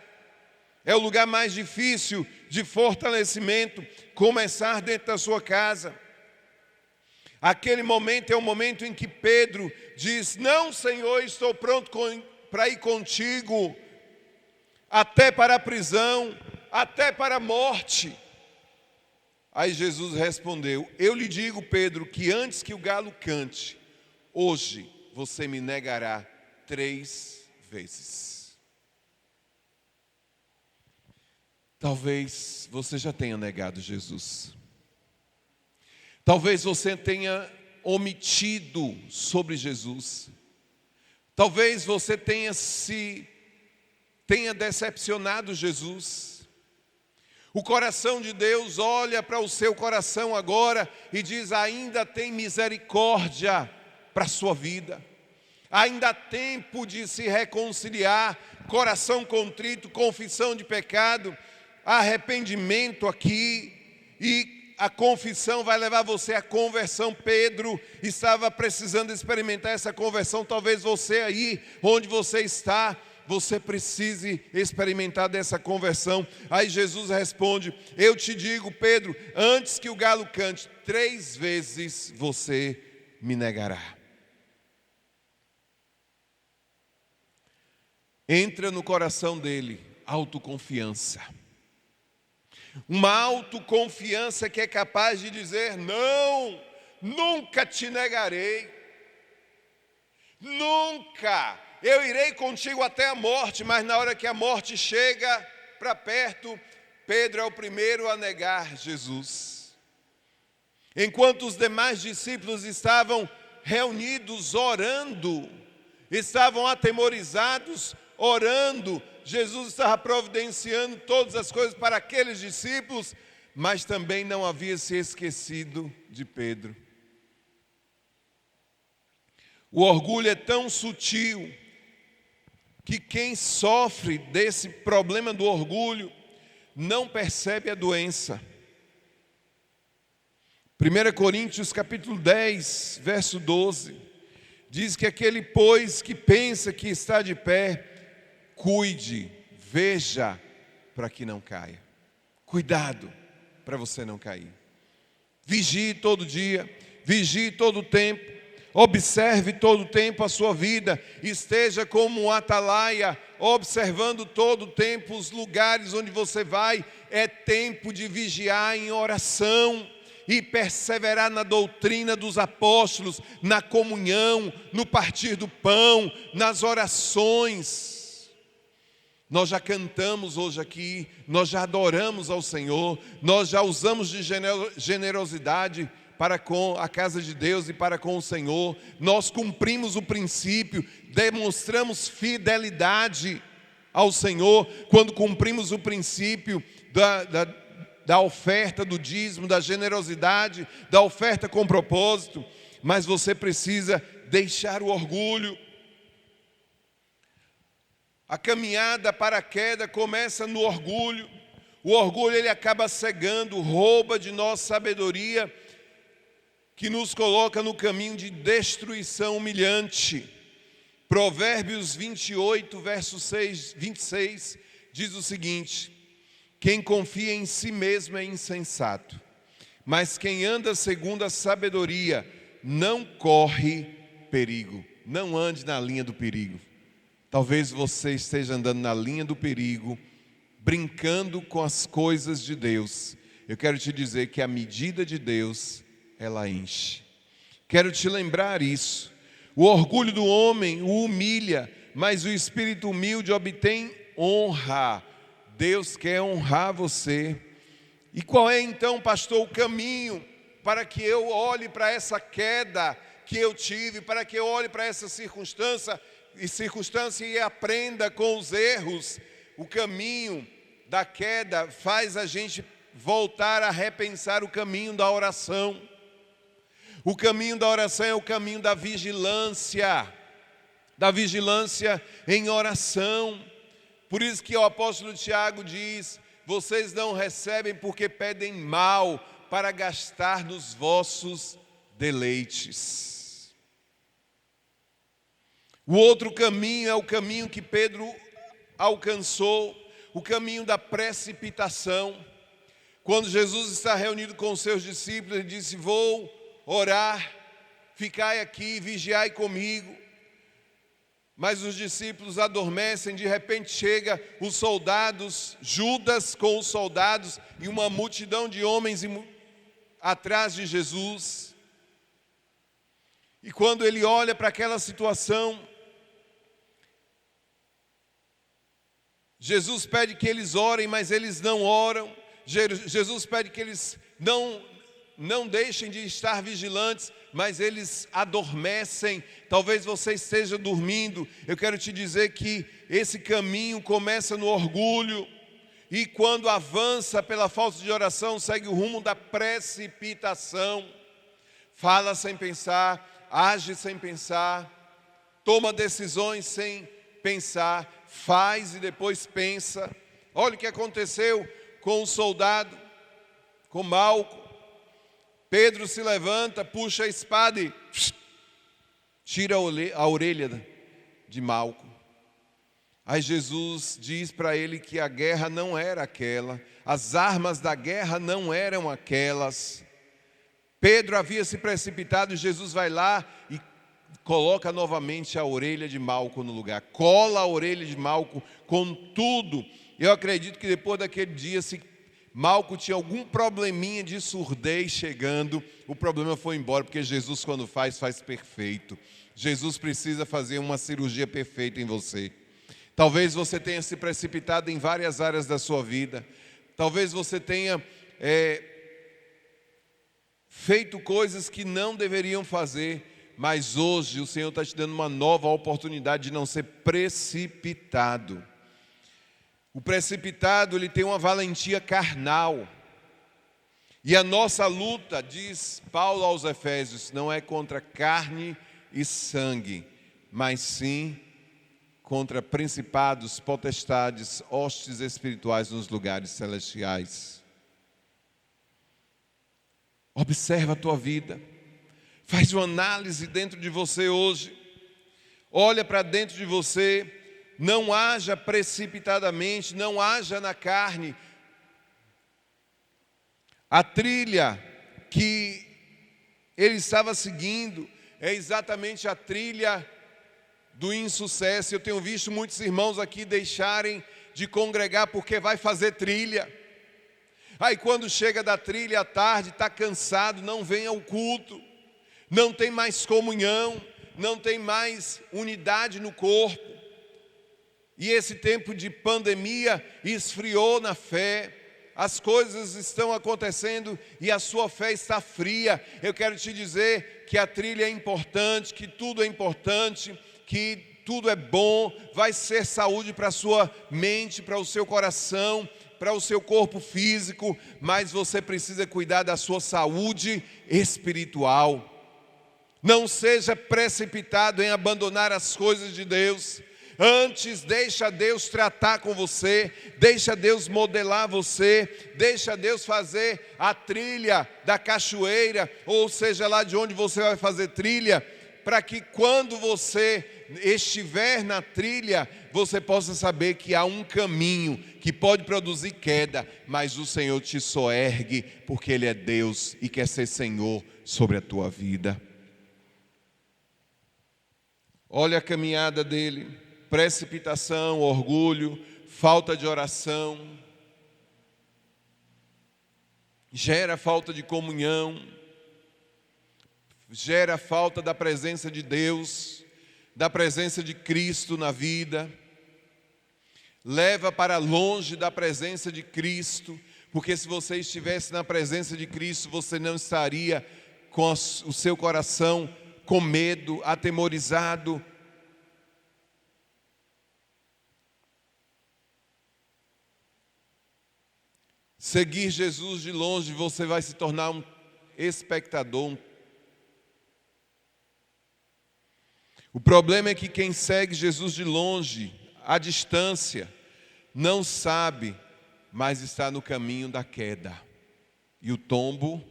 É o lugar mais difícil de fortalecimento, começar dentro da sua casa. Aquele momento é o momento em que Pedro diz: não, Senhor, estou pronto para ir contigo, até para a prisão, até para a morte. Aí Jesus respondeu: eu lhe digo, Pedro, que antes que o galo cante, hoje você me negará 3 vezes. Talvez você já tenha negado Jesus. Talvez você tenha omitido sobre Jesus. Talvez você tenha decepcionado Jesus. O coração de Deus olha para o seu coração agora e diz: ainda tem misericórdia para a sua vida. Ainda há tempo de se reconciliar, coração contrito, confissão de pecado, arrependimento aqui, e a confissão vai levar você à conversão. Pedro estava precisando experimentar essa conversão. Talvez você aí, onde você está, você precise experimentar dessa conversão. Aí Jesus responde: eu te digo, Pedro, antes que o galo cante, 3 vezes você me negará. Entra no coração dele autoconfiança. Uma autoconfiança que é capaz de dizer: não, nunca te negarei. Nunca. Eu irei contigo até a morte. Mas na hora que a morte chega para perto, Pedro é o primeiro a negar Jesus. Enquanto os demais discípulos estavam reunidos orando, estavam atemorizados, orando, Jesus estava providenciando todas as coisas para aqueles discípulos, mas também não havia se esquecido de Pedro. O orgulho é tão sutil que quem sofre desse problema do orgulho não percebe a doença. 1 Coríntios capítulo 10, verso 12, diz que aquele, pois, que pensa que está de pé, cuide, veja, para que não caia. Cuidado para você não cair. Vigie todo dia, vigie todo o tempo. Observe todo o tempo a sua vida, esteja como um atalaia, observando todo o tempo os lugares onde você vai. É tempo de vigiar em oração e perseverar na doutrina dos apóstolos, na comunhão, no partir do pão, nas orações. Nós já cantamos hoje aqui, nós já adoramos ao Senhor, nós já usamos de generosidade para com a casa de Deus e para com o Senhor. Nós cumprimos o princípio, demonstramos fidelidade ao Senhor quando cumprimos o princípio da oferta, do dízimo, da generosidade, da oferta com propósito. Mas você precisa deixar o orgulho. A caminhada para a queda começa no orgulho. O orgulho, ele acaba cegando, rouba de nós sabedoria, que nos coloca no caminho de destruição humilhante. Provérbios 28, verso 26, diz o seguinte: quem confia em si mesmo é insensato, mas quem anda segundo a sabedoria não corre perigo. Não ande na linha do perigo. Talvez você esteja andando na linha do perigo, brincando com as coisas de Deus. Eu quero te dizer que a medida de Deus, ela enche. Quero te lembrar isso. O orgulho do homem o humilha, mas o espírito humilde obtém honra. Deus quer honrar você. E qual é então, pastor, o caminho para que eu olhe para essa queda que eu tive, para que eu olhe para essa circunstância e aprenda com os erros? O caminho da queda faz a gente voltar a repensar o caminho da oração. O caminho da oração é o caminho da vigilância em oração. Por isso que o apóstolo Tiago diz: vocês não recebem porque pedem mal, para gastar nos vossos deleites. O outro caminho é o caminho que Pedro alcançou, o caminho da precipitação. Quando Jesus está reunido com os seus discípulos, ele disse: vou orar, ficai aqui, vigiai comigo. Mas os discípulos adormecem, de repente chega os soldados, Judas com os soldados e uma multidão de homens atrás de Jesus. E quando ele olha para aquela situação, Jesus pede que eles orem, mas eles não oram. Jesus pede que eles não deixem de estar vigilantes, mas eles adormecem. Talvez você esteja dormindo. Eu quero te dizer que esse caminho começa no orgulho, e quando avança pela falta de oração, segue o rumo da precipitação. Fala sem pensar, age sem pensar, toma decisões sem pensar, faz e depois pensa. Olha o que aconteceu com o soldado, com Malco. Pedro se levanta, puxa a espada e tira a orelha de Malco. Aí Jesus diz para ele que a guerra não era aquela, as armas da guerra não eram aquelas. Pedro havia se precipitado e Jesus vai lá e coloca novamente a orelha de Malco no lugar. Cola a orelha de Malco com tudo. Eu acredito que depois daquele dia, se Malco tinha algum probleminha de surdez chegando, o problema foi embora, porque Jesus, quando faz perfeito. Jesus precisa fazer uma cirurgia perfeita em você. Talvez você tenha se precipitado em várias áreas da sua vida. Talvez você tenha feito coisas que não deveriam fazer, mas hoje o Senhor está te dando uma nova oportunidade de não ser precipitado. O precipitado, ele tem uma valentia carnal. E a nossa luta, diz Paulo aos Efésios, não é contra carne e sangue, mas sim contra principados, potestades, hostes espirituais nos lugares celestiais. Observa a tua vida. Faz uma análise dentro de você hoje. Olha para dentro de você. Não haja precipitadamente, não haja na carne. A trilha que ele estava seguindo é exatamente a trilha do insucesso. Eu tenho visto muitos irmãos aqui deixarem de congregar porque vai fazer trilha. Aí quando chega da trilha à tarde, está cansado, não vem ao culto, não tem mais comunhão, não tem mais unidade no corpo. E esse tempo de pandemia esfriou na fé, as coisas estão acontecendo e a sua fé está fria. Eu quero te dizer que a trilha é importante, que tudo é importante, que tudo é bom, vai ser saúde para a sua mente, para o seu coração, para o seu corpo físico, mas você precisa cuidar da sua saúde espiritual. Não seja precipitado em abandonar as coisas de Deus. Antes, deixa Deus tratar com você, deixa Deus modelar você, deixa Deus fazer a trilha da cachoeira, ou seja, lá de onde você vai fazer trilha, para que quando você estiver na trilha, você possa saber que há um caminho que pode produzir queda, mas o Senhor te soergue, porque Ele é Deus e quer ser Senhor sobre a tua vida. Olha a caminhada dele: precipitação, orgulho, falta de oração, gera falta de comunhão, gera falta da presença de Deus, da presença de Cristo na vida, leva para longe da presença de Cristo, porque se você estivesse na presença de Cristo, você não estaria com o seu coração com medo, atemorizado. Seguir Jesus de longe, você vai se tornar um espectador. O problema é que quem segue Jesus de longe, à distância, não sabe, mas está no caminho da queda. E o tombo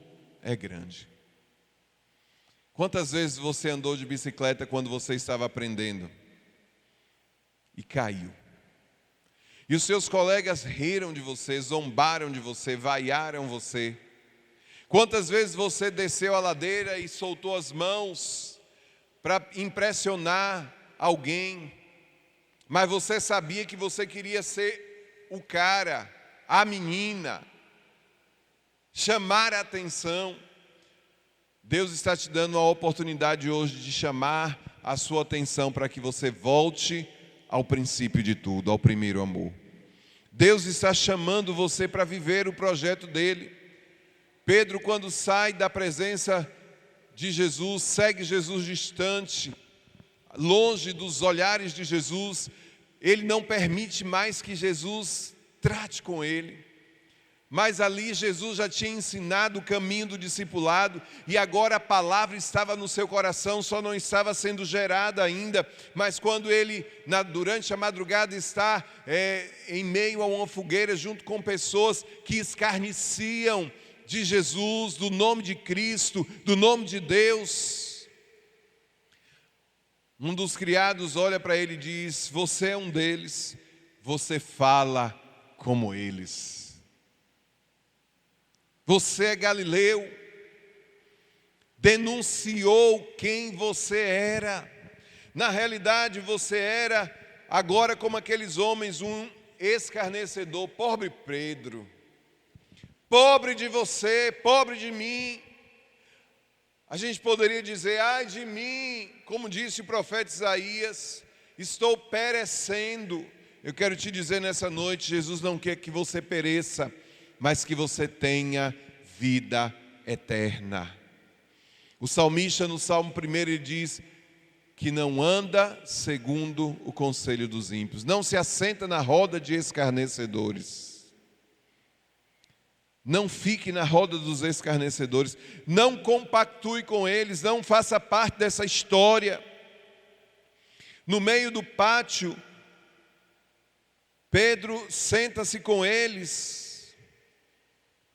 é grande. Quantas vezes você andou de bicicleta quando você estava aprendendo e caiu? E os seus colegas riram de você, zombaram de você, vaiaram você. Quantas vezes você desceu a ladeira e soltou as mãos para impressionar alguém, mas você sabia que você queria ser o cara, a menina, chamar a atenção. Deus está te dando a oportunidade hoje de chamar a sua atenção para que você volte ao princípio de tudo, ao primeiro amor. Deus está chamando você para viver o projeto dele. Pedro, quando sai da presença de Jesus, segue Jesus distante, longe dos olhares de Jesus, ele não permite mais que Jesus trate com ele. Mas ali Jesus já tinha ensinado o caminho do discipulado, e agora a palavra estava no seu coração, só não estava sendo gerada ainda. Mas quando ele, durante a madrugada, está em meio a uma fogueira, junto com pessoas que escarneciam de Jesus, do nome de Cristo, do nome de Deus, um dos criados olha para ele e diz: você é um deles, você fala como eles. Você é galileu, denunciou quem você era. Na realidade, você era, agora como aqueles homens, um escarnecedor. Pobre Pedro, pobre de você, pobre de mim. A gente poderia dizer: ai de mim, como disse o profeta Isaías, estou perecendo. Eu quero te dizer nessa noite, Jesus não quer que você pereça, mas que você tenha vida eterna. O salmista, no Salmo 1, ele diz que não anda segundo o conselho dos ímpios, não se assenta na roda de escarnecedores. Não fique na roda dos escarnecedores, não compactue com eles, não faça parte dessa história. No meio do pátio, Pedro senta-se com eles.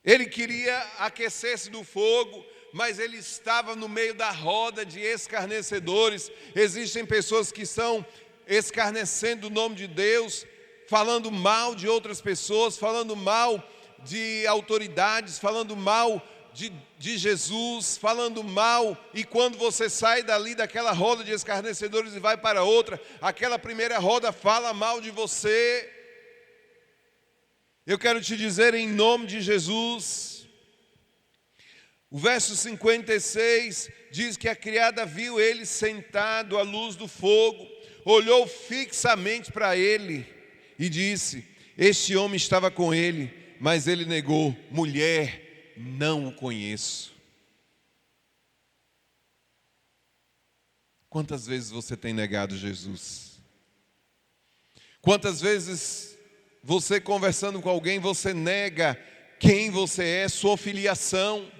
Ele queria aquecer-se do fogo, mas ele estava no meio da roda de escarnecedores. Existem pessoas que estão escarnecendo o nome de Deus, falando mal de outras pessoas, falando mal de autoridades, falando mal de Jesus, falando mal, e quando você sai dali daquela roda de escarnecedores e vai para outra, aquela primeira roda fala mal de você. Eu quero te dizer em nome de Jesus, o verso 56 diz que a criada viu ele sentado à luz do fogo, olhou fixamente para ele e disse: este homem estava com ele, mas ele negou: mulher, não o conheço. Quantas vezes você tem negado Jesus? Quantas vezes você conversando com alguém, você nega quem você é, sua filiação,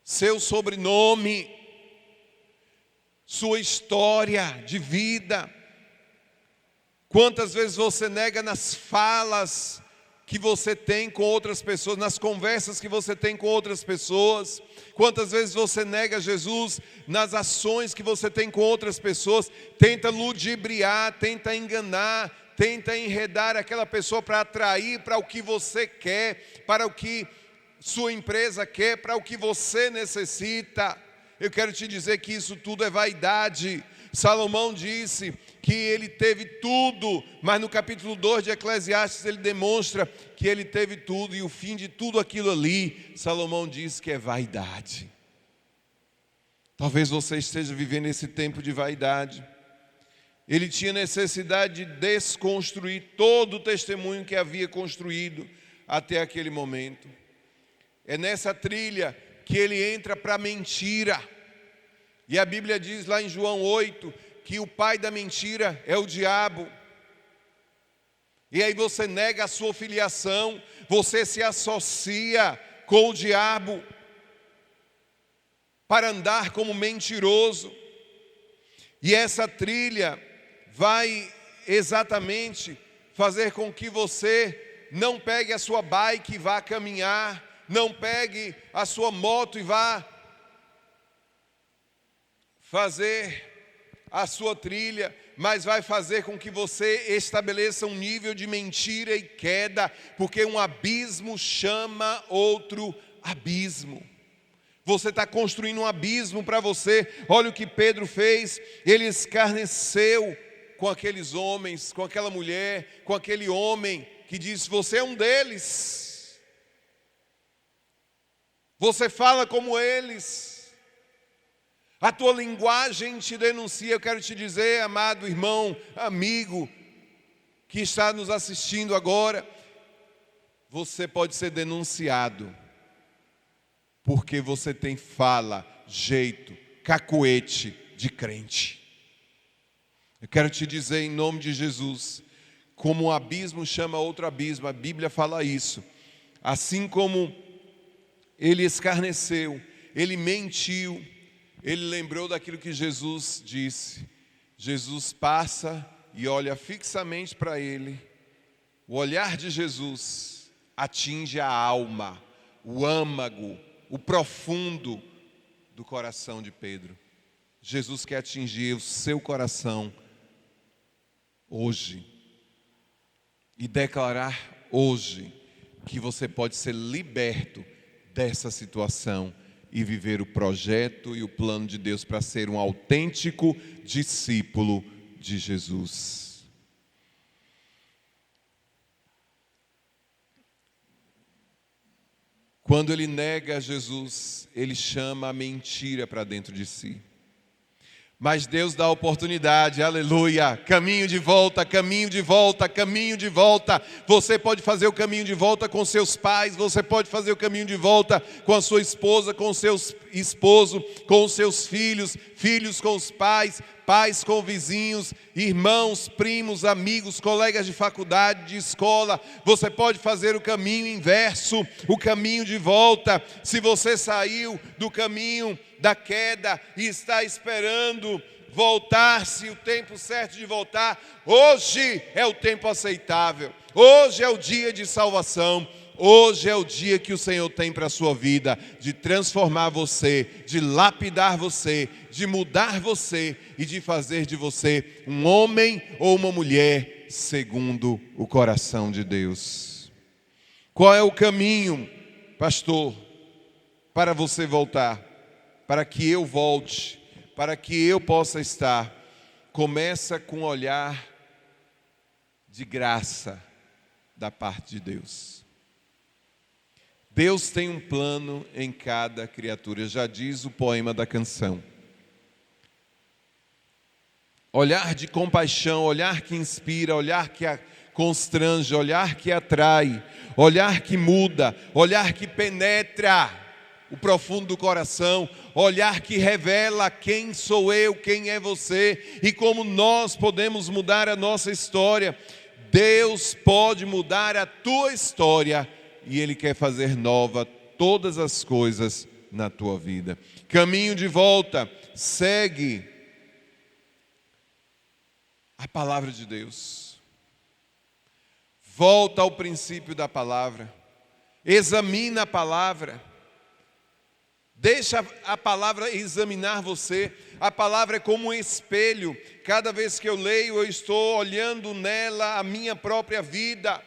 seu sobrenome, sua história de vida? Quantas vezes você nega nas falas que você tem com outras pessoas, nas conversas que você tem com outras pessoas? Quantas vezes você nega Jesus nas ações que você tem com outras pessoas? Tenta ludibriar, tenta enganar, tenta enredar aquela pessoa para atrair para o que você quer, para o que sua empresa quer, para o que você necessita. Eu quero te dizer que isso tudo é vaidade. Salomão disse que ele teve tudo, mas no capítulo 2 de Eclesiastes ele demonstra que ele teve tudo, e o fim de tudo aquilo ali, Salomão diz que é vaidade. Talvez você esteja vivendo esse tempo de vaidade. Ele tinha necessidade de desconstruir todo o testemunho que havia construído até aquele momento. É nessa trilha que ele entra para a mentira. E a Bíblia diz lá em João 8 que o pai da mentira é o diabo. E aí você nega a sua filiação, você se associa com o diabo para andar como mentiroso. E essa trilha vai exatamente fazer com que você não pegue a sua bike e vá caminhar, não pegue a sua moto e vá fazer a sua trilha, mas vai fazer com que você estabeleça um nível de mentira e queda, porque um abismo chama outro abismo. Você está construindo um abismo para você. Olha o que Pedro fez. Ele escarneceu com aqueles homens, com aquela mulher, com aquele homem que disse: você é um deles, você fala como eles, a tua linguagem te denuncia. Eu quero te dizer, amado irmão, amigo, que está nos assistindo agora, você pode ser denunciado, porque você tem fala, jeito, cacuete de crente. Eu quero te dizer em nome de Jesus, como um abismo chama outro abismo, a Bíblia fala isso. Assim como ele escarneceu, ele mentiu, ele lembrou daquilo que Jesus disse. Jesus passa e olha fixamente para ele. O olhar de Jesus atinge a alma, o âmago, o profundo do coração de Pedro. Jesus quer atingir o seu coração hoje e declarar hoje que você pode ser liberto dessa situação e viver o projeto e o plano de Deus para ser um autêntico discípulo de Jesus. Quando ele nega Jesus, ele chama a mentira para dentro de si. Mas Deus dá a oportunidade, aleluia, caminho de volta, caminho de volta, caminho de volta. Você pode fazer o caminho de volta com seus pais, você pode fazer o caminho de volta com a sua esposa, com o seu esposo, com os seus filhos, filhos com os pais, pais com vizinhos, irmãos, primos, amigos, colegas de faculdade, de escola. Você pode fazer o caminho inverso, o caminho de volta. Se você saiu do caminho da queda e está esperando voltar-se o tempo certo de voltar, hoje é o tempo aceitável, hoje é o dia de salvação, hoje é o dia que o Senhor tem para a sua vida, de transformar você, de lapidar você, de mudar você e de fazer de você um homem ou uma mulher segundo o coração de Deus. Qual é o caminho, pastor? para você voltar, para que eu volte, para que eu possa estar, começa com um olhar de graça da parte de Deus. Deus tem um plano em cada criatura, já diz o poema da canção. Olhar de compaixão, olhar que inspira, olhar que constrange, olhar que atrai, olhar que muda, olhar que penetra o profundo do coração, olhar que revela quem sou eu, quem é você e como nós podemos mudar a nossa história. Deus pode mudar a tua história e Ele quer fazer nova todas as coisas na tua vida. Caminho de volta, segue a palavra de Deus. Volta ao princípio da palavra. Examina a palavra. Deixa a palavra examinar você. A palavra é como um espelho. Cada vez que eu leio, eu estou olhando nela a minha própria vida.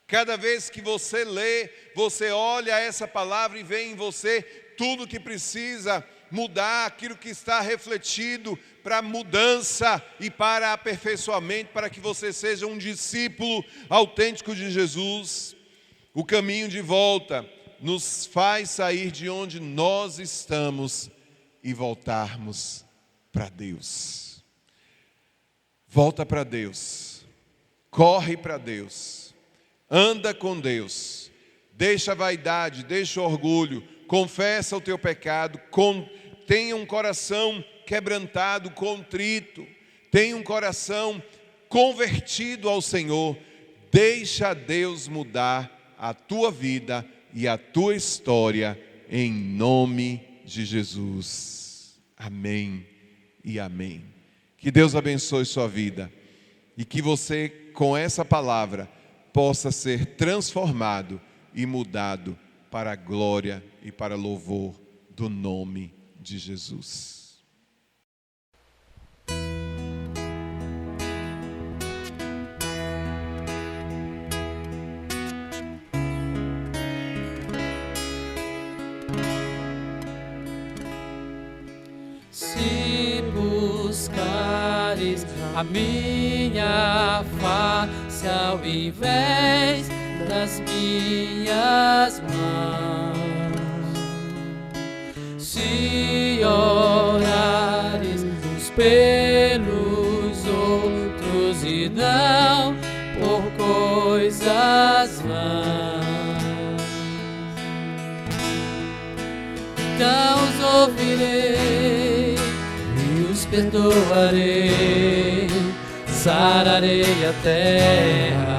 Cada vez que você lê, você olha essa palavra e vê em você tudo que precisa mudar, aquilo que está refletido para mudança e para aperfeiçoamento, para que você seja um discípulo autêntico de Jesus. O caminho de volta nos faz sair de onde nós estamos e voltarmos para Deus. Volta para Deus, corre para Deus, anda com Deus, deixa a vaidade, deixa o orgulho, confessa o teu pecado, tenha um coração quebrantado, contrito, tenha um coração convertido ao Senhor, deixa Deus mudar a tua vida e a tua história, em nome de Jesus. Amém e amém. Que Deus abençoe sua vida e que você, com essa palavra, possa ser transformado e mudado para a glória e para louvor do nome de Jesus. Se buscares a minha face ao invés das minhas mãos, se orares uns pelos outros e não por coisas vãs, então os ouvirei e os perdoarei, sararei a terra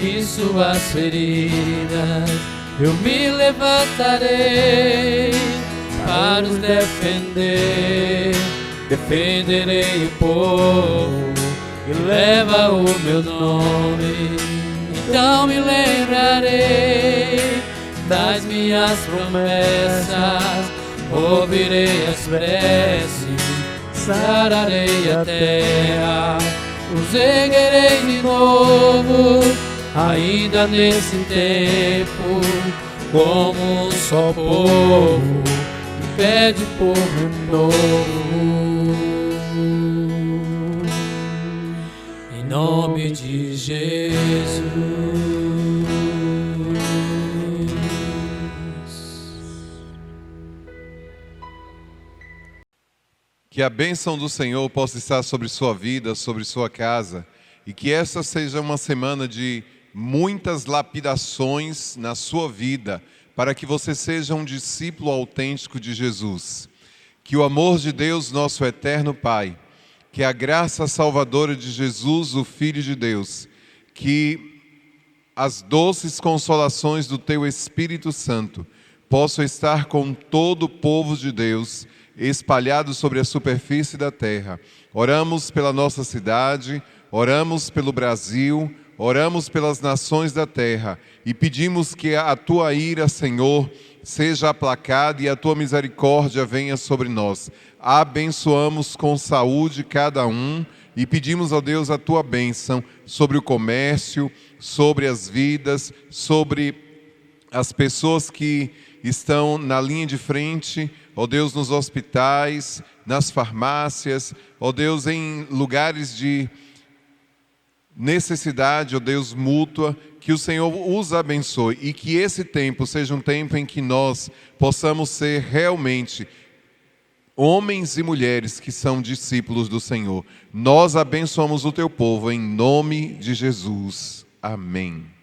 e suas feridas, eu me levantarei para os defender, defenderei o povo que leva o meu nome, então me lembrarei das minhas promessas, ouvirei as preces, sararei a terra, os erguerei de novo, ainda nesse tempo, como um só povo, que pede povo novo, em nome de Jesus. Que a bênção do Senhor possa estar sobre sua vida, sobre sua casa, e que essa seja uma semana de muitas lapidações na sua vida, para que você seja um discípulo autêntico de Jesus. Que o amor de Deus, nosso eterno Pai, que a graça salvadora de Jesus, o Filho de Deus, que as doces consolações do Teu Espírito Santo possam estar com todo o povo de Deus, espalhado sobre a superfície da terra. Oramos pela nossa cidade, oramos pelo Brasil, oramos pelas nações da terra e pedimos que a Tua ira, Senhor, seja aplacada e a Tua misericórdia venha sobre nós. Abençoamos com saúde cada um e pedimos a Deus a Tua bênção sobre o comércio, sobre as vidas, sobre as pessoas que estão na linha de frente, ó Deus, nos hospitais, nas farmácias, ó Deus, em lugares de necessidade, ó Deus, mútua, que o Senhor os abençoe e que esse tempo seja um tempo em que nós possamos ser realmente homens e mulheres que são discípulos do Senhor. Nós abençoamos o teu povo em nome de Jesus. Amém.